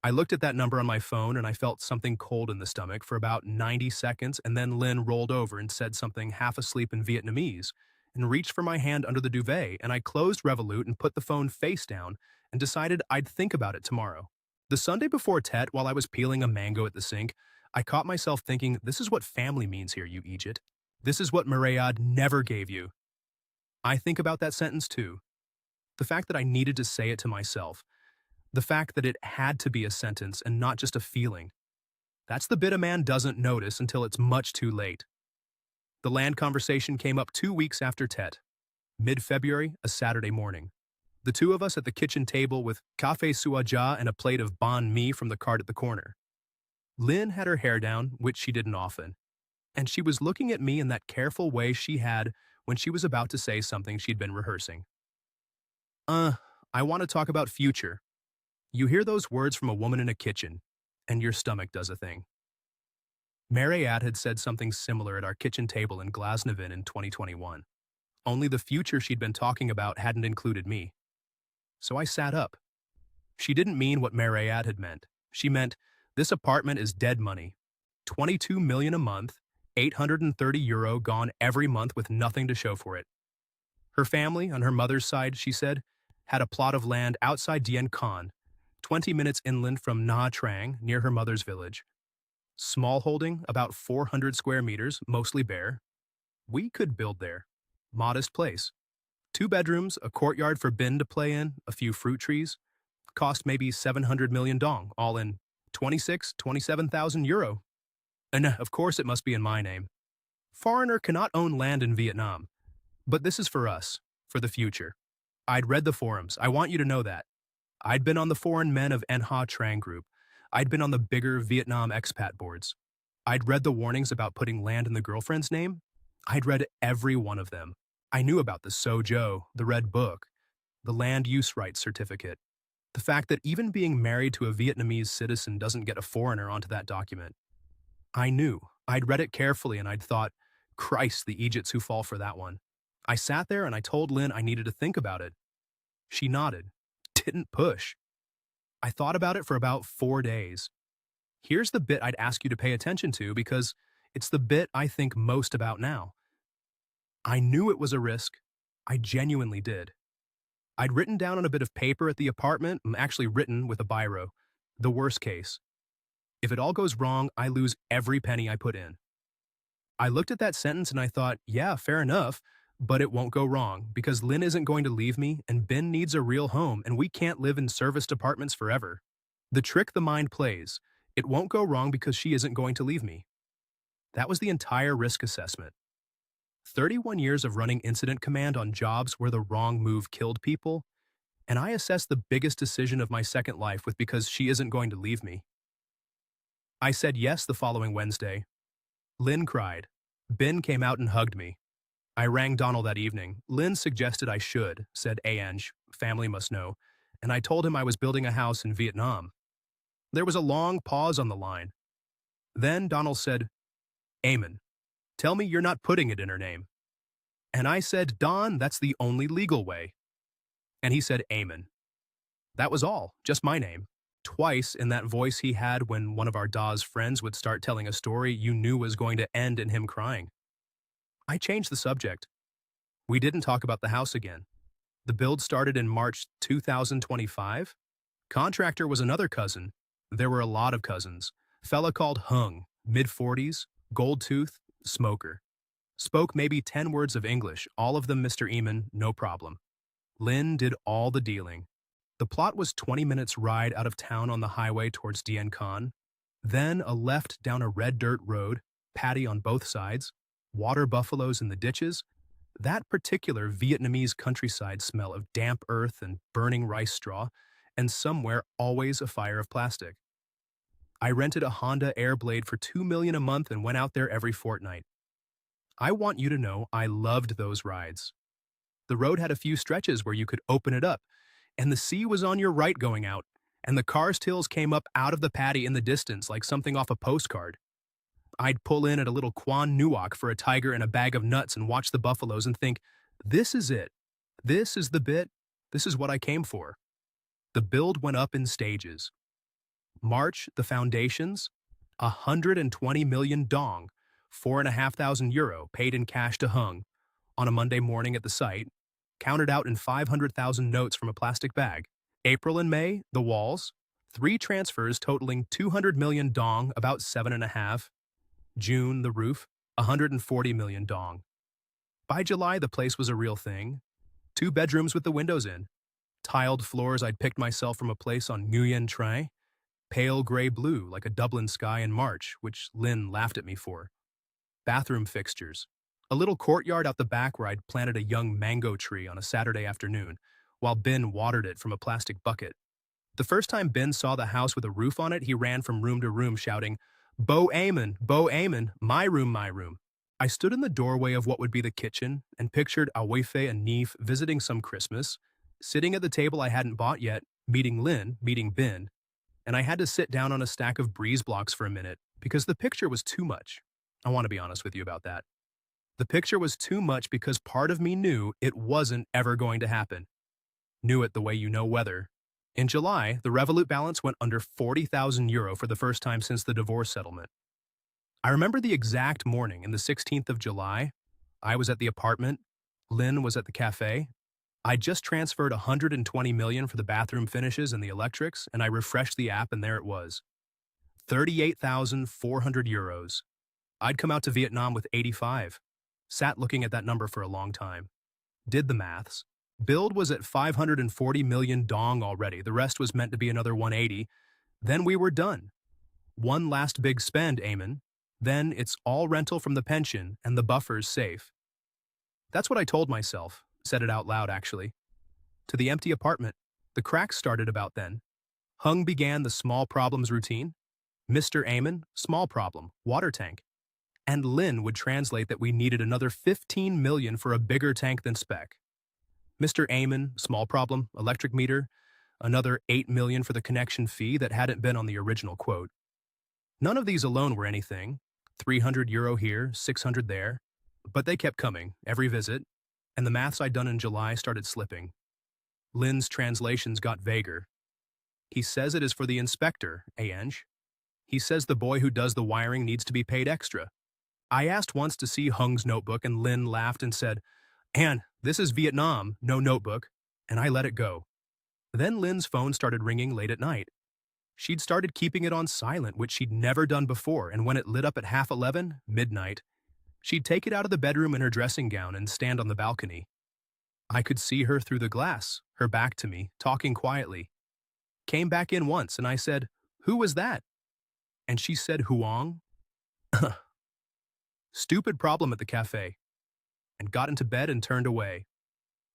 I looked at that number on my phone and I felt something cold in the stomach for about 90 seconds, and then Lynn rolled over and said something half asleep in Vietnamese and reached for my hand under the duvet, and I closed Revolut and put the phone face down and decided I'd think about it tomorrow. The Sunday before Tet, while I was peeling a mango at the sink, I caught myself thinking, this is what family means here, you Egypt. This is what Marayad never gave you. I think about that sentence too. The fact that I needed to say it to myself. The fact that it had to be a sentence and not just a feeling. That's the bit a man doesn't notice until it's much too late. The land conversation came up 2 weeks after Tet. Mid-February, a Saturday morning. The two of us at the kitchen table with café suaja and a plate of banh mi from the cart at the corner. Lynn had her hair down, which she didn't often, and she was looking at me in that careful way she had when she was about to say something she'd been rehearsing. I want to talk about future. You hear those words from a woman in a kitchen, and your stomach does a thing. Mariette had said something similar at our kitchen table in Glasnevin in 2021. Only the future she'd been talking about hadn't included me. So I sat up. She didn't mean what Mariette had meant. She meant, this apartment is dead money. 22 million a month, 830 euro gone every month with nothing to show for it. Her family, on her mother's side, she said, had a plot of land outside Dien Con, 20 minutes inland from Nha Trang, near her mother's village. Small holding, about 400 square meters, mostly bare. We could build there. Modest place. 2 bedrooms, a courtyard for Bin to play in, a few fruit trees. Cost maybe 700 million dong, all in 27,000 euro. And of course it must be in my name. Foreigner cannot own land in Vietnam. But this is for us, for the future. I'd read the forums, I want you to know that. I'd been on the Foreign Men of Nha Trang group. I'd been on the bigger Vietnam expat boards. I'd read the warnings about putting land in the girlfriend's name. I'd read every one of them. I knew about the Sojo, the Red Book, the Land Use Rights Certificate, the fact that even being married to a Vietnamese citizen doesn't get a foreigner onto that document. I knew. I'd read it carefully and I'd thought, Christ, the Egypts who fall for that one. I sat there and I told Lynn I needed to think about it. She nodded. Didn't push. I thought about it for about 4 days. Here's the bit I'd ask you to pay attention to because it's the bit I think most about now. I knew it was a risk. I genuinely did. I'd written down on a bit of paper at the apartment, actually written with a biro, the worst case. If it all goes wrong, I lose every penny I put in. I looked at that sentence and I thought, yeah, fair enough, but it won't go wrong because Lynn isn't going to leave me and Ben needs a real home and we can't live in serviced apartments forever. The trick the mind plays, it won't go wrong because she isn't going to leave me. That was the entire risk assessment. 31 years of running incident command on jobs where the wrong move killed people, and I assessed the biggest decision of my second life with because she isn't going to leave me. I said yes the following Wednesday. Lynn cried. Ben came out and hugged me. I rang Donald that evening. Lynn suggested I should, said Ange, family must know, and I told him I was building a house in Vietnam. There was a long pause on the line. Then Donald said, Amen. Tell me you're not putting it in her name. And I said, Don, that's the only legal way. And he said, Amen. That was all, just my name. Twice in that voice he had when one of our Daw's friends would start telling a story you knew was going to end in him crying. I changed the subject. We didn't talk about the house again. The build started in March 2025. Contractor was another cousin. There were a lot of cousins. Fella called Hung, mid-40s, gold tooth, smoker. Spoke maybe 10 words of English, all of them Mr. Eamon, no problem. Lynn did all the dealing. The plot was 20 minutes ride out of town on the highway towards Dien Con, then a left down a red dirt road, paddy on both sides, water buffaloes in the ditches, that particular Vietnamese countryside smell of damp earth and burning rice straw, and somewhere always a fire of plastic. I rented a Honda Airblade for $2 million a month and went out there every fortnight. I want you to know I loved those rides. The road had a few stretches where you could open it up, and the sea was on your right going out, and the karst hills came up out of the paddy in the distance like something off a postcard. I'd pull in at a little Quan Nuoc for a tiger and a bag of nuts and watch the buffaloes and think, this is it. This is the bit. This is what I came for. The build went up in stages. March, the foundations, 120 million dong, 4,500 euro paid in cash to Hung on a Monday morning at the site, counted out in 500,000 notes from a plastic bag. April and May, the walls, 3 transfers totaling 200 million dong, about 7.5. June, the roof, 140 million dong. By July, the place was a real thing. Two bedrooms with the windows in. Tiled floors I'd picked myself from a place on Nguyen Trai. Pale gray blue like a Dublin sky in March, which Lynn laughed at me for. Bathroom fixtures. A little courtyard out the back where I'd planted a young mango tree on a Saturday afternoon, while Ben watered it from a plastic bucket. The first time Ben saw the house with a roof on it, he ran from room to room shouting, Bo Amen, my room, my room. I stood in the doorway of what would be the kitchen and pictured Awefe and Neef visiting some Christmas, sitting at the table I hadn't bought yet, meeting Lynn, meeting Ben, and I had to sit down on a stack of breeze blocks for a minute because the picture was too much. I want to be honest with you about that. The picture was too much because part of me knew it wasn't ever going to happen. Knew it the way you know weather. In July, the Revolut balance went under €40,000 for the first time since the divorce settlement. I remember the exact morning in the 16th of July. I was at the apartment. Lynn was at the cafe. I just transferred $120 million for the bathroom finishes and the electrics, and I refreshed the app and there it was. €38,400. I'd come out to Vietnam with 85. Sat looking at that number for a long time. Did the maths. Build was at 540 million dong already. The rest was meant to be another 180. Then we were done. One last big spend, Eamon. Then it's all rental from the pension and the buffer's safe. That's what I told myself. Said it out loud, actually. To the empty apartment. The cracks started about then. Hung began the small problems routine. Mr. Eamon, small problem, water tank. And Lynn would translate that we needed another 15 million for a bigger tank than spec. Mr. Eamon, small problem, electric meter, another 8 million for the connection fee that hadn't been on the original quote. None of these alone were anything. €300 here, 600 there. But they kept coming, every visit, and the maths I'd done in July started slipping. Lynn's translations got vaguer. He says it is for the inspector, Ange. He says the boy who does the wiring needs to be paid extra. I asked once to see Hung's notebook, and Lynn laughed and said, Ann, this is Vietnam, no notebook, and I let it go. Then Lynn's phone started ringing late at night. She'd started keeping it on silent, which she'd never done before, and when it lit up at 11:30, midnight, she'd take it out of the bedroom in her dressing gown and stand on the balcony. I could see her through the glass, her back to me, talking quietly. Came back in once, and I said, Who was that? And she said, Huang? Stupid problem at the cafe. And got into bed and turned away.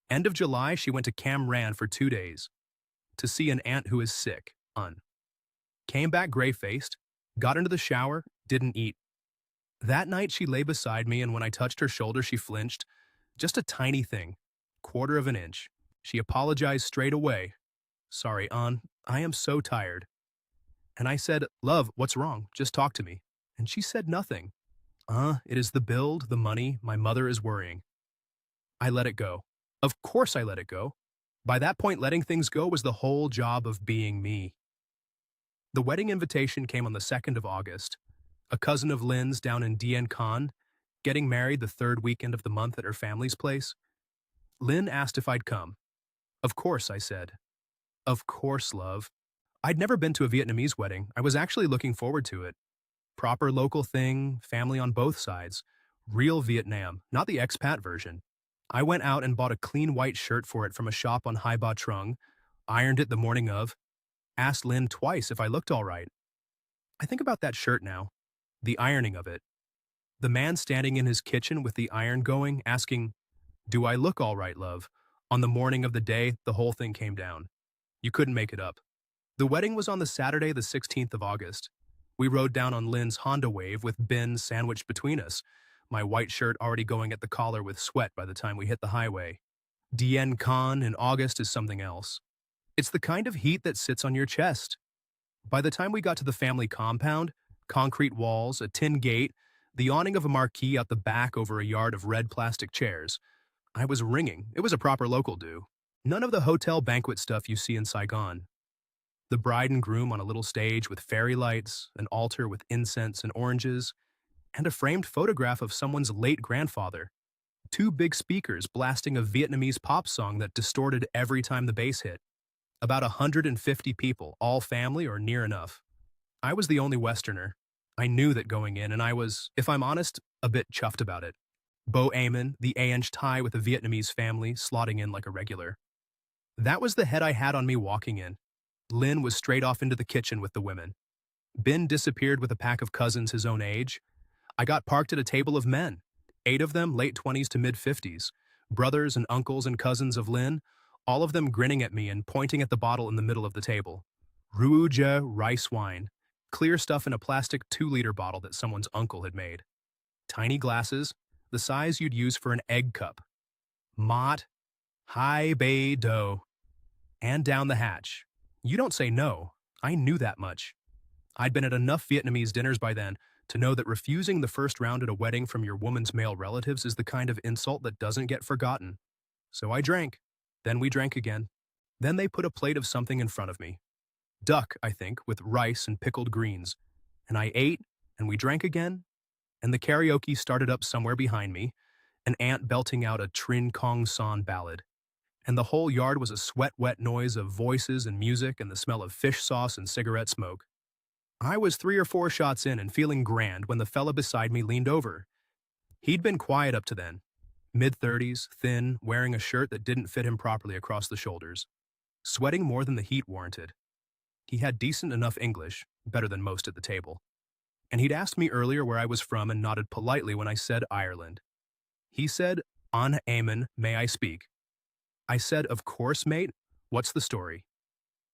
End of July, she went to Cam Ranh for 2 days. To see an aunt who is sick, Came back gray-faced, got into the shower, didn't eat. That night she lay beside me, and when I touched her shoulder she flinched. Just a tiny thing, 1/4 of an inch. She apologized straight away. Sorry, I am so tired. And I said, Love, what's wrong? Just talk to me. And she said nothing. It is the build, the money, my mother is worrying. I let it go. Of course I let it go. By that point, letting things go was the whole job of being me. The wedding invitation came on the 2nd of August. A cousin of Lynn's down in Dien Con, getting married the 3rd weekend of the month at her family's place. Lynn asked if I'd come. Of course, I said. Of course, love. I'd never been to a Vietnamese wedding. I was actually looking forward to it. Proper local thing, family on both sides. Real Vietnam, not the expat version. I went out and bought a clean white shirt for it from a shop on Hai Ba Trung, ironed it the morning of, asked Lynn twice if I looked all right. I think about that shirt now, the ironing of it. The man standing in his kitchen with the iron going, asking, Do I look all right, love? On the morning of the day, the whole thing came down. You couldn't make it up. The wedding was on the Saturday, the 16th of August. We rode down on Lynn's Honda Wave with Ben sandwiched between us, my white shirt already going at the collar with sweat by the time we hit the highway. Dien Con in August is something else. It's the kind of heat that sits on your chest. By the time we got to the family compound, concrete walls, a tin gate, the awning of a marquee out the back over a yard of red plastic chairs, I was ringing. It was a proper local do. None of the hotel banquet stuff you see in Saigon. The bride and groom on a little stage with fairy lights, an altar with incense and oranges, and a framed photograph of someone's late grandfather. 2 big speakers blasting a Vietnamese pop song that distorted every time the bass hit. About 150 people, all family or near enough. I was the only Westerner. I knew that going in, and I was, if I'm honest, a bit chuffed about it. Bo Amen, the Anh Thai with a Vietnamese family, slotting in like a regular. That was the head I had on me walking in. Lin was straight off into the kitchen with the women. Bin disappeared with a pack of cousins his own age. I got parked at a table of men, 8 of them late 20s to mid 50s, brothers and uncles and cousins of Lin, all of them grinning at me and pointing at the bottle in the middle of the table. Ruuja rice wine, clear stuff in a plastic 2-liter bottle that someone's uncle had made. Tiny glasses, the size you'd use for an egg cup. Mott, Hai Bei Do, and down the hatch. You don't say no. I knew that much. I'd been at enough Vietnamese dinners by then to know that refusing the first round at a wedding from your woman's male relatives is the kind of insult that doesn't get forgotten. So I drank. Then we drank again. Then they put a plate of something in front of me. Duck, I think, with rice and pickled greens. And I ate, and we drank again, and the karaoke started up somewhere behind me, an aunt belting out a Trin Kong San ballad. And the whole yard was a sweat-wet noise of voices and music and the smell of fish sauce and cigarette smoke. I was 3 or 4 shots in and feeling grand when the fella beside me leaned over. He'd been quiet up to then. Mid-30s, thin, wearing a shirt that didn't fit him properly across the shoulders. Sweating more than the heat warranted. He had decent enough English, better than most at the table. And he'd asked me earlier where I was from and nodded politely when I said Ireland. He said, "On Amen, may I speak?" I said, "Of course, mate. What's the story?"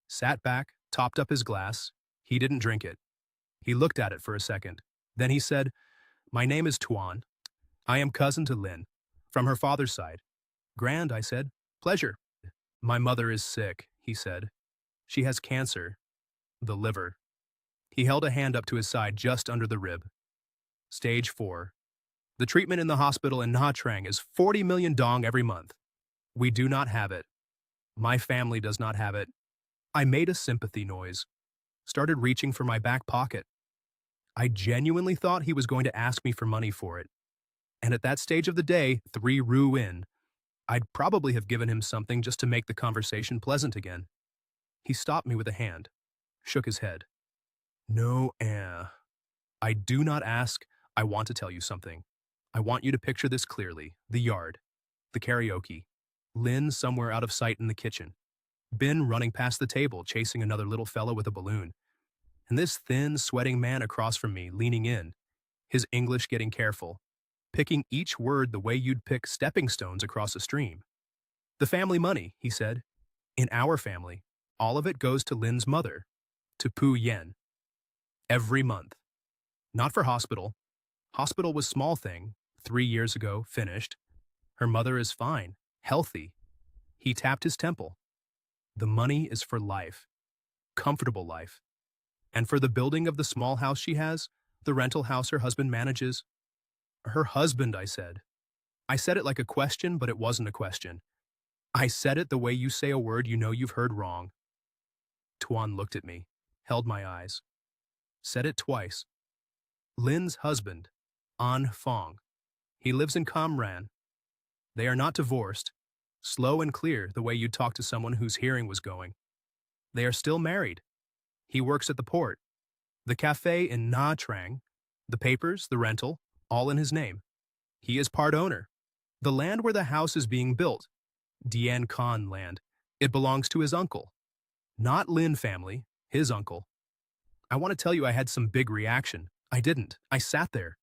Sat back, topped up his glass. He didn't drink it. He looked at it for a second. Then he said, "My name is Tuan. I am cousin to Lin, from her father's side." "Grand," I said. "Pleasure." "My mother is sick," he said. "She has cancer. The liver." He held a hand up to his side just under the rib. Stage 4. The treatment in the hospital in Nha Trang is 40 million dong every month. We do not have it. My family does not have it. I made a sympathy noise. Started reaching for my back pocket. I genuinely thought he was going to ask me for money for it. And at that stage of the day, 3 roux in, I'd probably have given him something just to make the conversation pleasant again. He stopped me with a hand, shook his head. "No, I do not ask. I want to tell you something. I want you to picture this clearly. The yard. The karaoke. Lin somewhere out of sight in the kitchen. Bin running past the table, chasing another little fella with a balloon. And this thin, sweating man across from me, leaning in, his English getting careful, picking each word the way you'd pick stepping stones across a stream. The family money, he said. In our family, all of it goes to Lin's mother, to Pu Yen. Every month. Not for hospital. Hospital was small thing, 3 years ago, finished. Her mother is fine, healthy. He tapped his temple. The money is for life. Comfortable life. And for the building of the small house she has, the rental house her husband manages. Her husband, I said. I said it like a question, but it wasn't a question. I said it the way you say a word you know you've heard wrong. Tuan looked at me, held my eyes. Said it twice. Lin's husband, An Fong. He lives in Cam Ranh. They are not divorced. Slow and clear, the way you'd talk to someone whose hearing was going. They are still married. He works at the port. The cafe in Nha Trang, the papers, the rental, all in his name. He is part owner. The land where the house is being built, Dien Con land, it belongs to his uncle. Not Lin family, his uncle. I want to tell you I had some big reaction. I didn't. I sat there.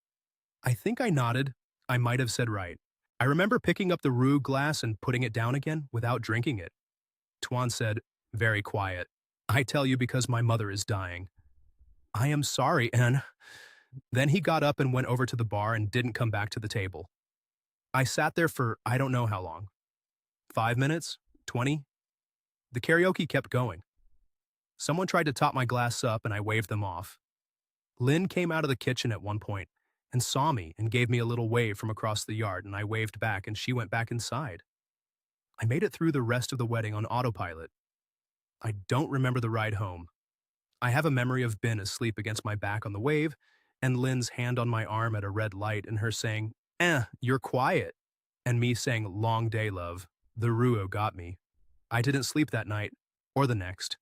I think I nodded. I might have said right. I remember picking up the roux glass and putting it down again without drinking it. Tuan said, very quiet, "I tell you because my mother is dying." "I am sorry, Anne." Then he got up and went over to the bar and didn't come back to the table. I sat there for I don't know how long. 5 minutes? 20? The karaoke kept going. Someone tried to top my glass up and I waved them off. Lin came out of the kitchen at one point and saw me and gave me a little wave from across the yard, and I waved back and she went back inside. I made it through the rest of the wedding on autopilot. I don't remember the ride home. I have a memory of Ben asleep against my back on the wave, and Lin's hand on my arm at a red light and her saying, "You're quiet," and me saying, "Long day, love. The Ruo got me." I didn't sleep that night, or the next.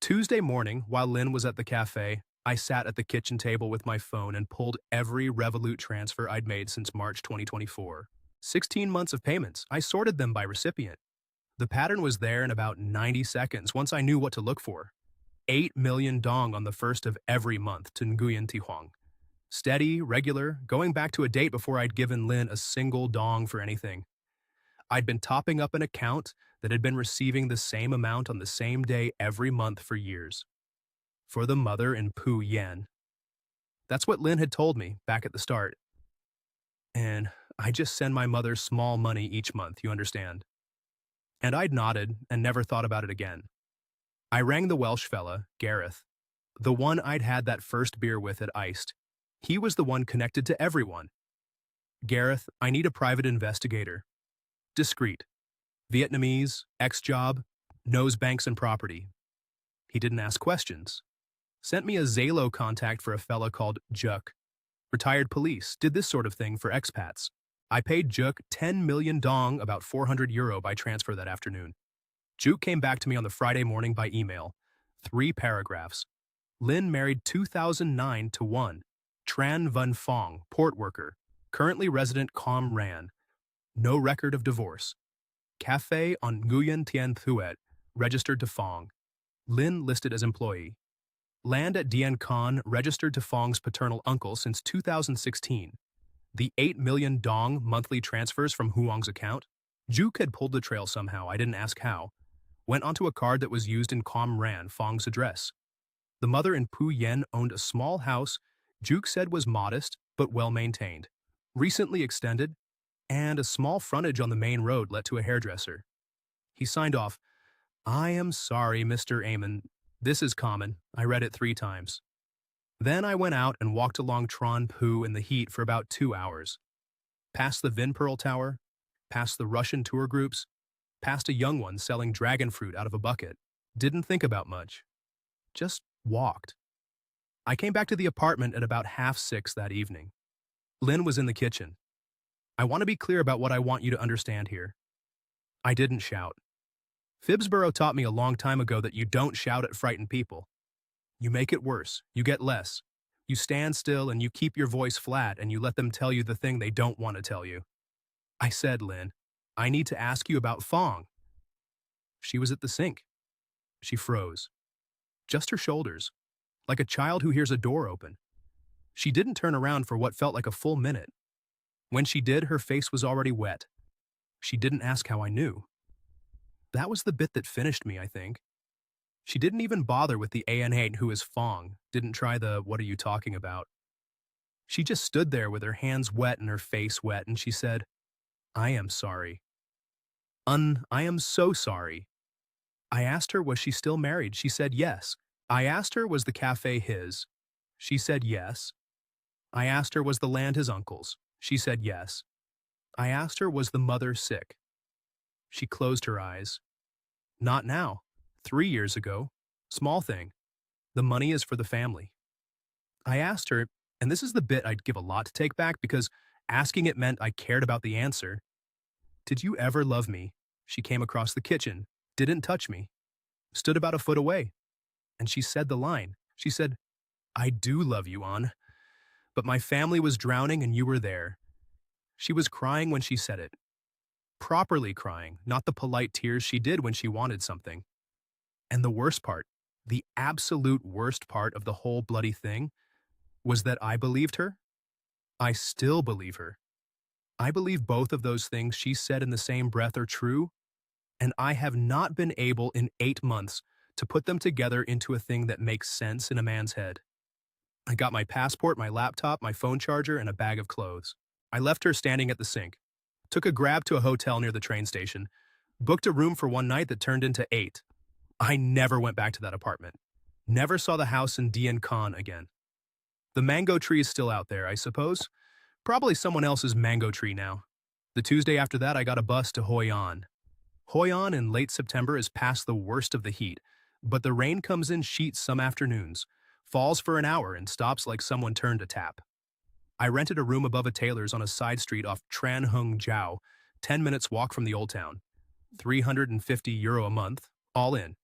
Tuesday morning, while Lin was at the cafe, I sat at the kitchen table with my phone and pulled every Revolut transfer I'd made since March 2024. 16 months of payments. I sorted them by recipient. The pattern was there in about 90 seconds once I knew what to look for. 8 million dong on the first of every month to Nguyen Thi Huang. Steady, regular, going back to a date before I'd given Lin a single dong for anything. I'd been topping up an account that had been receiving the same amount on the same day every month for years. For the mother in Pu Yen. That's what Lin had told me back at the start. And I just send my mother small money each month, you understand. And I'd nodded and never thought about it again. I rang the Welsh fella, Gareth, the one I'd had that first beer with at Iced. He was the one connected to everyone. Gareth, I need a private investigator. Discreet. Vietnamese, ex-job, knows banks and property. He didn't ask questions. Sent me a Zalo contact for a fella called Juk. Retired police, did this sort of thing for expats. I paid Juk 10 million dong, about 400 euro by transfer that afternoon. Juk came back to me on the Friday morning by email. 3 paragraphs. Lin married 2009 to 1. Tran Vun Fong, port worker. Currently resident Com Ran. No record of divorce. Cafe on Nguyen Tien Thuet, registered to Fong. Lin listed as employee. Land at Dien Con, registered to Fong's paternal uncle since 2016. The 8 million dong monthly transfers from Huang's account. Juk had pulled the trail somehow, I didn't ask how. Went onto a card that was used in Com Ran, Fong's address. The mother in Pu Yen owned a small house Juk said was modest but well-maintained, recently extended, and a small frontage on the main road led to a hairdresser. He signed off, I am sorry, Mr. Amon. This is common. I read it 3 times. Then I went out and walked along Tron Pu in the heat for about 2 hours. Past the Vinpearl Tower, past the Russian tour groups, past a young one selling dragon fruit out of a bucket. Didn't think about much. Just walked. I came back to the apartment at about 6:30 that evening. Lin was in the kitchen. I want to be clear about what I want you to understand here. I didn't shout. Phibbsborough taught me a long time ago that you don't shout at frightened people. You make it worse. You get less. You stand still and you keep your voice flat and you let them tell you the thing they don't want to tell you. I said, Lin, I need to ask you about Fong. She was at the sink. She froze. Just her shoulders, like a child who hears a door open. She didn't turn around for what felt like a full minute. When she did, her face was already wet. She didn't ask how I knew. That was the bit that finished me, I think. She didn't even bother with the AN8 who is Fong, didn't try the what are you talking about. She just stood there with her hands wet and her face wet, and she said, I am sorry. I am so sorry. I asked her, was she still married? She said yes. I asked her, was the cafe his? She said yes. I asked her, was the land his uncle's? She said yes. I asked her, was the mother sick? She closed her eyes. Not now. 3 years ago. Small thing. The money is for the family. I asked her, and this is the bit I'd give a lot to take back because asking it meant I cared about the answer. Did you ever love me? She came across the kitchen, didn't touch me, stood about a foot away. And she said the line. She said, I do love you, An. But my family was drowning and you were there. She was crying when she said it. Properly crying, not the polite tears she did when she wanted something. And the worst part, the absolute worst part of the whole bloody thing, was that I believed her. I still believe her. I believe both of those things she said in the same breath are true, and I have not been able in 8 months to put them together into a thing that makes sense in a man's head. I got my passport, my laptop, my phone charger, and a bag of clothes. I left her standing at the sink, took a grab to a hotel near the train station, booked a room for one night that turned into 8. I never went back to that apartment. Never saw the house in Dien Con again. The mango tree is still out there, I suppose. Probably someone else's mango tree now. The Tuesday after that, I got a bus to Hoi An. Hoi An in late September is past the worst of the heat, but the rain comes in sheets some afternoons, falls for an hour and stops like someone turned a tap. I rented a room above a tailor's on a side street off Tran Hung Jiao, 10 minutes walk from the old town. €350 a month, all in.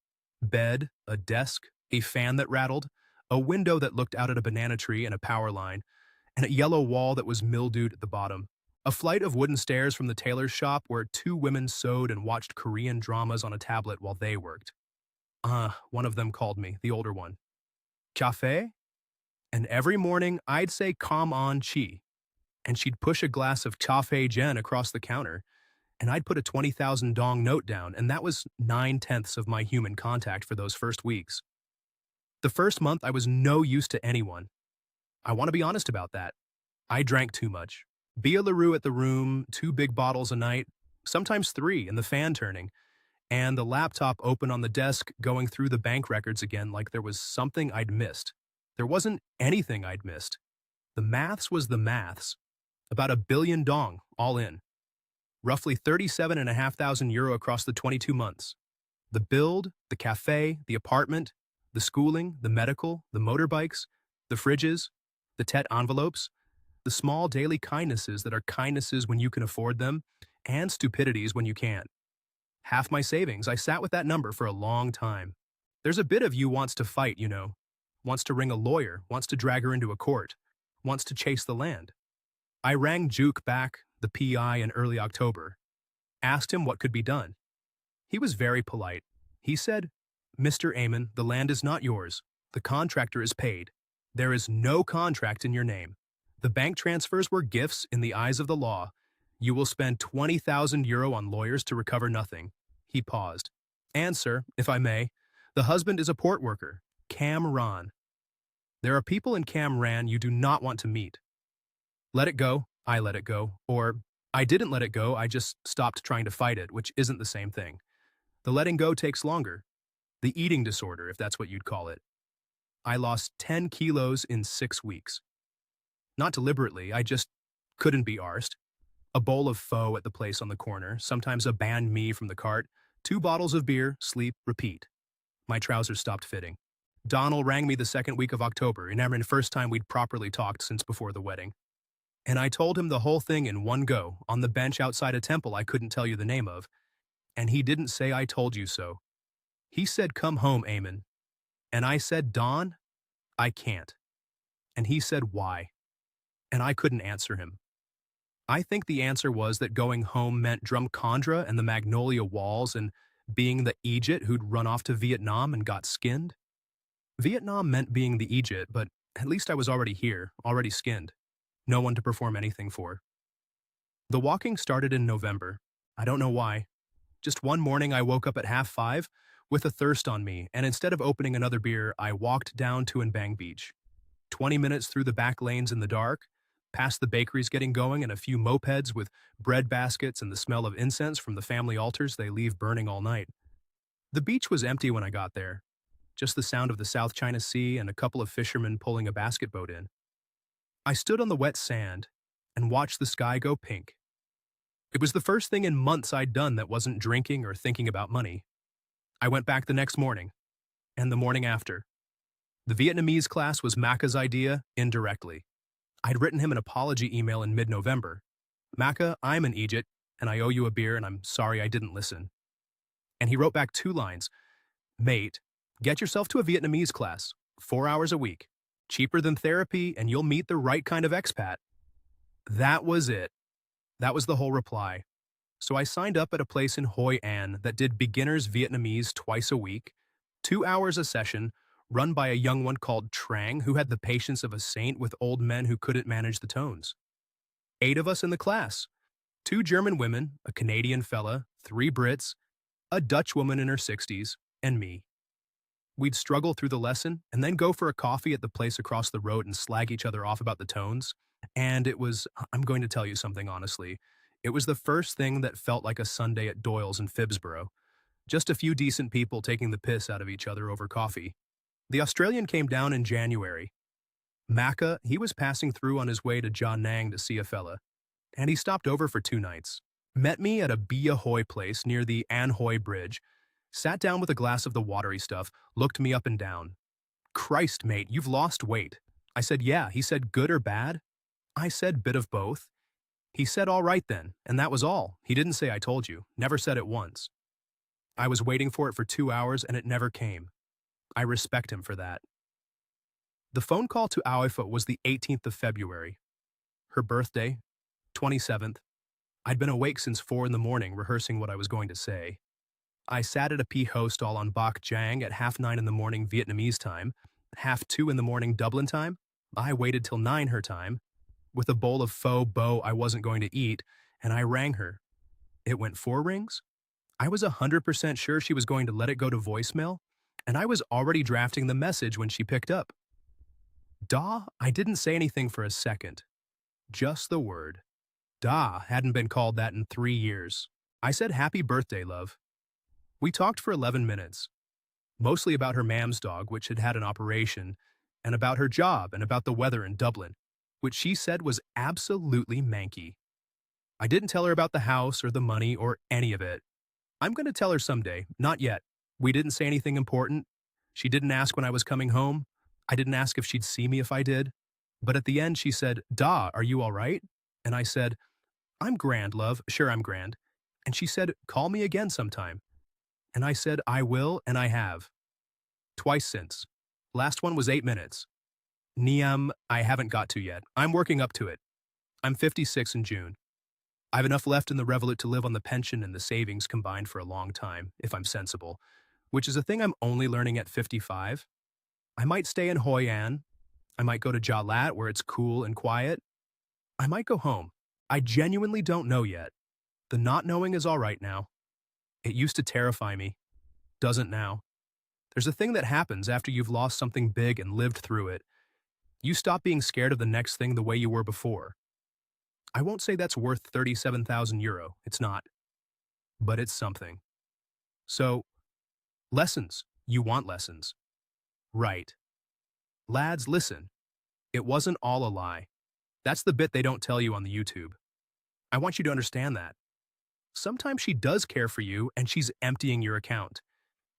Bed, a desk, a fan that rattled, a window that looked out at a banana tree and a power line, and a yellow wall that was mildewed at the bottom. A flight of wooden stairs from the tailor's shop where two women sewed and watched Korean dramas on a tablet while they worked. One of them called me, the older one. Cafe? And every morning I'd say "Come on, Chi," and she'd push a glass of cafe gen across the counter, and I'd put a 20,000 dong note down, and that was 9/10 of my human contact for those first weeks. The first month I was no use to anyone. I want to be honest about that. I drank too much. Bia LaRue at the room, 2 big bottles a night, sometimes 3, and the fan turning, and the laptop open on the desk going through the bank records again like there was something I'd missed. There wasn't anything I'd missed. The maths was the maths. About 1 billion dong, all in. Roughly 37,500 euro across the 22 months. The build, the cafe, the apartment, the schooling, the medical, the motorbikes, the fridges, the TET envelopes, the small daily kindnesses that are kindnesses when you can afford them, and stupidities when you can't. Half my savings, I sat with that number for a long time. There's a bit of you wants to fight, you know. Wants to ring a lawyer, wants to drag her into a court, wants to chase the land. I rang Juke back, the PI, in early October. Asked him what could be done. He was very polite. He said, "Mr. Amon, the land is not yours. The contractor is paid. There is no contract in your name. The bank transfers were gifts in the eyes of the law. You will spend 20,000 euro on lawyers to recover nothing." He paused. "And, sir, if I may, the husband is a port worker, Cam Ran. There are people in Cam Ran you do not want to meet. Let it go, I let it go, or I didn't let it go, I just stopped trying to fight it, which isn't the same thing. The letting go takes longer. The eating disorder, if that's what you'd call it. I lost 10 kilos in 6 weeks. Not deliberately, I just couldn't be arsed. A bowl of pho at the place on the corner, sometimes a banh mi from the cart, 2 bottles of beer, sleep, repeat. My trousers stopped fitting. Donald rang me the second week of October, and the first time we'd properly talked since before the wedding. And I told him the whole thing in one go, on the bench outside a temple I couldn't tell you the name of. And he didn't say I told you so. He said, "Come home, Amon." And I said, "Don, I can't." And he said, "Why?" And I couldn't answer him. I think the answer was that going home meant Drumcondra and the Magnolia Walls and being the Egypt who'd run off to Vietnam and got skinned. Vietnam meant being the Egypt, but at least I was already here, already skinned. No one to perform anything for. The walking started in November. I don't know why. Just one morning I woke up at 5:30 with a thirst on me, and instead of opening another beer, I walked down to Bang Beach. 20 minutes through the back lanes in the dark, past the bakeries getting going and a few mopeds with bread baskets and the smell of incense from the family altars they leave burning all night. The beach was empty when I got there. Just the sound of the South China Sea and a couple of fishermen pulling a basket boat in. I stood on the wet sand and watched the sky go pink. It was the first thing in months I'd done that wasn't drinking or thinking about money. I went back the next morning, and the morning after. The Vietnamese class was Macca's idea, indirectly. I'd written him an apology email in mid-November. "Macca, I'm an Egypt, and I owe you a beer, and I'm sorry I didn't listen." And he wrote back 2 lines. "Mate, get yourself to a Vietnamese class, 4 hours a week. Cheaper than therapy, and you'll meet the right kind of expat." That was it. That was the whole reply. So I signed up at a place in Hoi An that did beginners Vietnamese twice a week, 2 hours a session, run by a young one called Trang, who had the patience of a saint with old men who couldn't manage the tones. 8 of us in the class. 2 German women, a Canadian fella, 3 Brits, a Dutch woman in her 60s, and me. We'd struggle through the lesson and then go for a coffee at the place across the road and slag each other off about the tones. And I'm going to tell you something honestly, it was the first thing that felt like a Sunday at Doyle's in Phibsborough. Just a few decent people taking the piss out of each other over coffee. The Australian came down in January. Macca, he was passing through on his way to Gia Nang to see a fella. And he stopped over for 2 nights. Met me at a Bia Hoi place near the An Hoi Bridge. Sat down with a glass of the watery stuff, looked me up and down. "Christ, mate, you've lost weight." I said, "Yeah." He said, "Good or bad?" I said, "Bit of both." He said, "All right then," and that was all. He didn't say "I told you," never said it once. I was waiting for it for 2 hours and it never came. I respect him for that. The phone call to Auifa was the 18th of February. Her birthday, 27th. I'd been awake since 4 in the morning rehearsing what I was going to say. I sat at a pea host all on Bak Jang at half 9 in the morning Vietnamese time, half 2 in the morning Dublin time. I waited till 9 her time, with a bowl of pho bo I wasn't going to eat, and I rang her. It went 4 rings. I was 100% sure she was going to let it go to voicemail, and I was already drafting the message when she picked up. Da, I didn't say anything for a second. Just the word. Da hadn't been called that in 3 years. I said happy birthday, love. We talked for 11 minutes, mostly about her mam's dog, which had had an operation, and about her job and about the weather in Dublin, which she said was absolutely manky. I didn't tell her about the house or the money or any of it. I'm going to tell her someday, not yet. We didn't say anything important. She didn't ask when I was coming home. I didn't ask if she'd see me if I did. But at the end, she said, Da, are you all right? And I said, I'm grand, love. Sure, I'm grand. And she said, call me again sometime. And I said, I will, and I have. Twice since. Last one was 8 minutes. Niam, I haven't got to yet. I'm working up to it. I'm 56 in June. I have enough left in the Revolut to live on the pension and the savings combined for a long time, if I'm sensible, which is a thing I'm only learning at 55. I might stay in Hoi An. I might go to Jalat where it's cool and quiet. I might go home. I genuinely don't know yet. The not knowing is all right now. It used to terrify me. Doesn't now. There's a thing that happens after you've lost something big and lived through it. You stop being scared of the next thing the way you were before. I won't say that's worth 37,000 euro. It's not. But it's something. So, lessons. You want lessons. Right. Lads, listen. It wasn't all a lie. That's the bit they don't tell you on the YouTube. I want you to understand that. Sometimes she does care for you and she's emptying your account.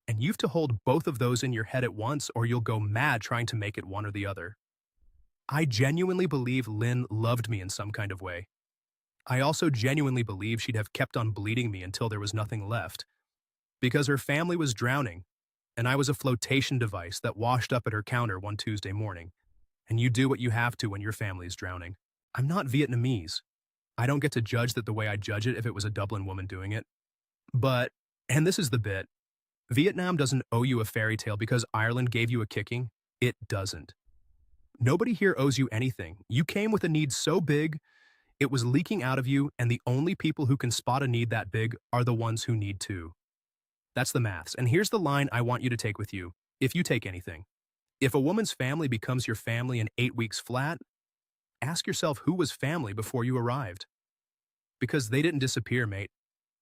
And you've to hold both of those in your head at once or you'll go mad trying to make it one or the other. I genuinely believe Lynn loved me in some kind of way. I also genuinely believe she'd have kept on bleeding me until there was nothing left. Because her family was drowning, and I was a flotation device that washed up at her counter one Tuesday morning. And you do what you have to when your family's drowning. I'm not Vietnamese. I don't get to judge that the way I'd judge it if it was a Dublin woman doing it. But, and this is the bit, Vietnam doesn't owe you a fairy tale because Ireland gave you a kicking. It doesn't. Nobody here owes you anything. You came with a need so big, it was leaking out of you, and the only people who can spot a need that big are the ones who need to. That's the maths. And here's the line I want you to take with you, if you take anything. If a woman's family becomes your family in 8 weeks flat, ask yourself who was family before you arrived. Because they didn't disappear, mate.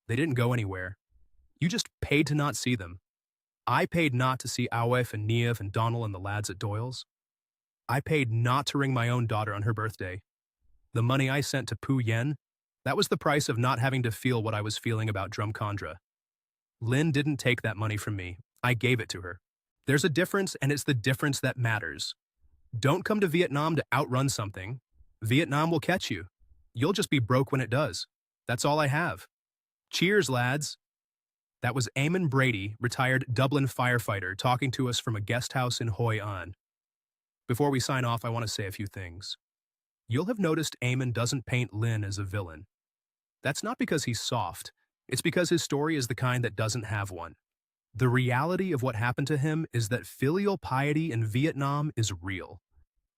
They didn't go anywhere. You just paid to not see them. I paid not to see Awef and Niev and Donald and the lads at Doyle's. I paid not to ring my own daughter on her birthday. The money I sent to Pu Yen, that was the price of not having to feel what I was feeling about Drumcondra. Lynn didn't take that money from me. I gave it to her. There's a difference, and it's the difference that matters. Don't come to Vietnam to outrun something. Vietnam will catch you. You'll just be broke when it does. That's all I have. Cheers, lads. That was Eamon Brady, retired Dublin firefighter, talking to us from a guest house in Hoi An. Before we sign off, I want to say a few things. You'll have noticed Eamon doesn't paint Lynn as a villain. That's not because he's soft. It's because his story is the kind that doesn't have one. The reality of what happened to him is that filial piety in Vietnam is real.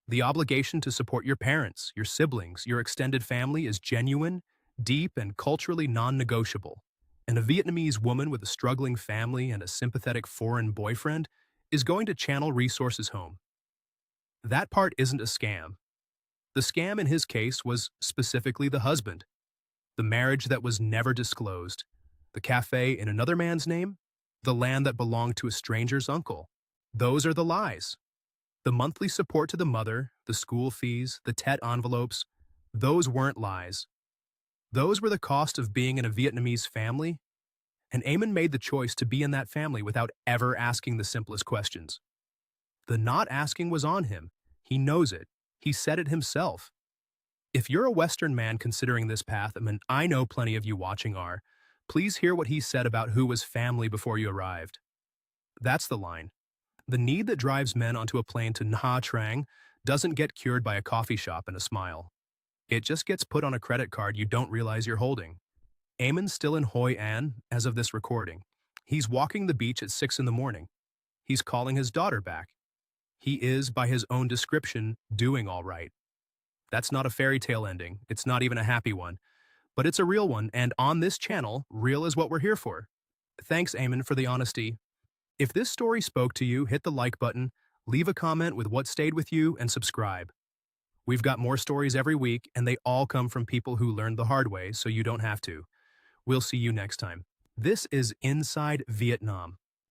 The obligation to support your parents, your siblings, your extended family is genuine, deep, and culturally non-negotiable. And a Vietnamese woman with a struggling family and a sympathetic foreign boyfriend is going to channel resources home. That part isn't a scam. The scam in his case was specifically the husband, the marriage that was never disclosed, the cafe in another man's name, the land that belonged to a stranger's uncle. Those are the lies. The monthly support to the mother, the school fees, the Tet envelopes, those weren't lies. Those were the cost of being in a Vietnamese family, and Eamon made the choice to be in that family without ever asking the simplest questions. The not asking was on him. He knows it. He said it himself. If you're a Western man considering this path, and I know plenty of you watching are, please hear what he said about who was family before you arrived. That's the line. The need that drives men onto a plane to Nha Trang doesn't get cured by a coffee shop and a smile. It just gets put on a credit card you don't realize you're holding. Eamon's still in Hoi An as of this recording. He's walking the beach at 6 in the morning. He's calling his daughter back. He is, by his own description, doing all right. That's not a fairy tale ending. It's not even a happy one. But it's a real one, and on this channel, real is what we're here for. Thanks, Eamon, for the honesty. If this story spoke to you, hit the like button, leave a comment with what stayed with you, and subscribe. We've got more stories every week, and they all come from people who learned the hard way, so you don't have to. We'll see you next time. This is Inside Vietnam.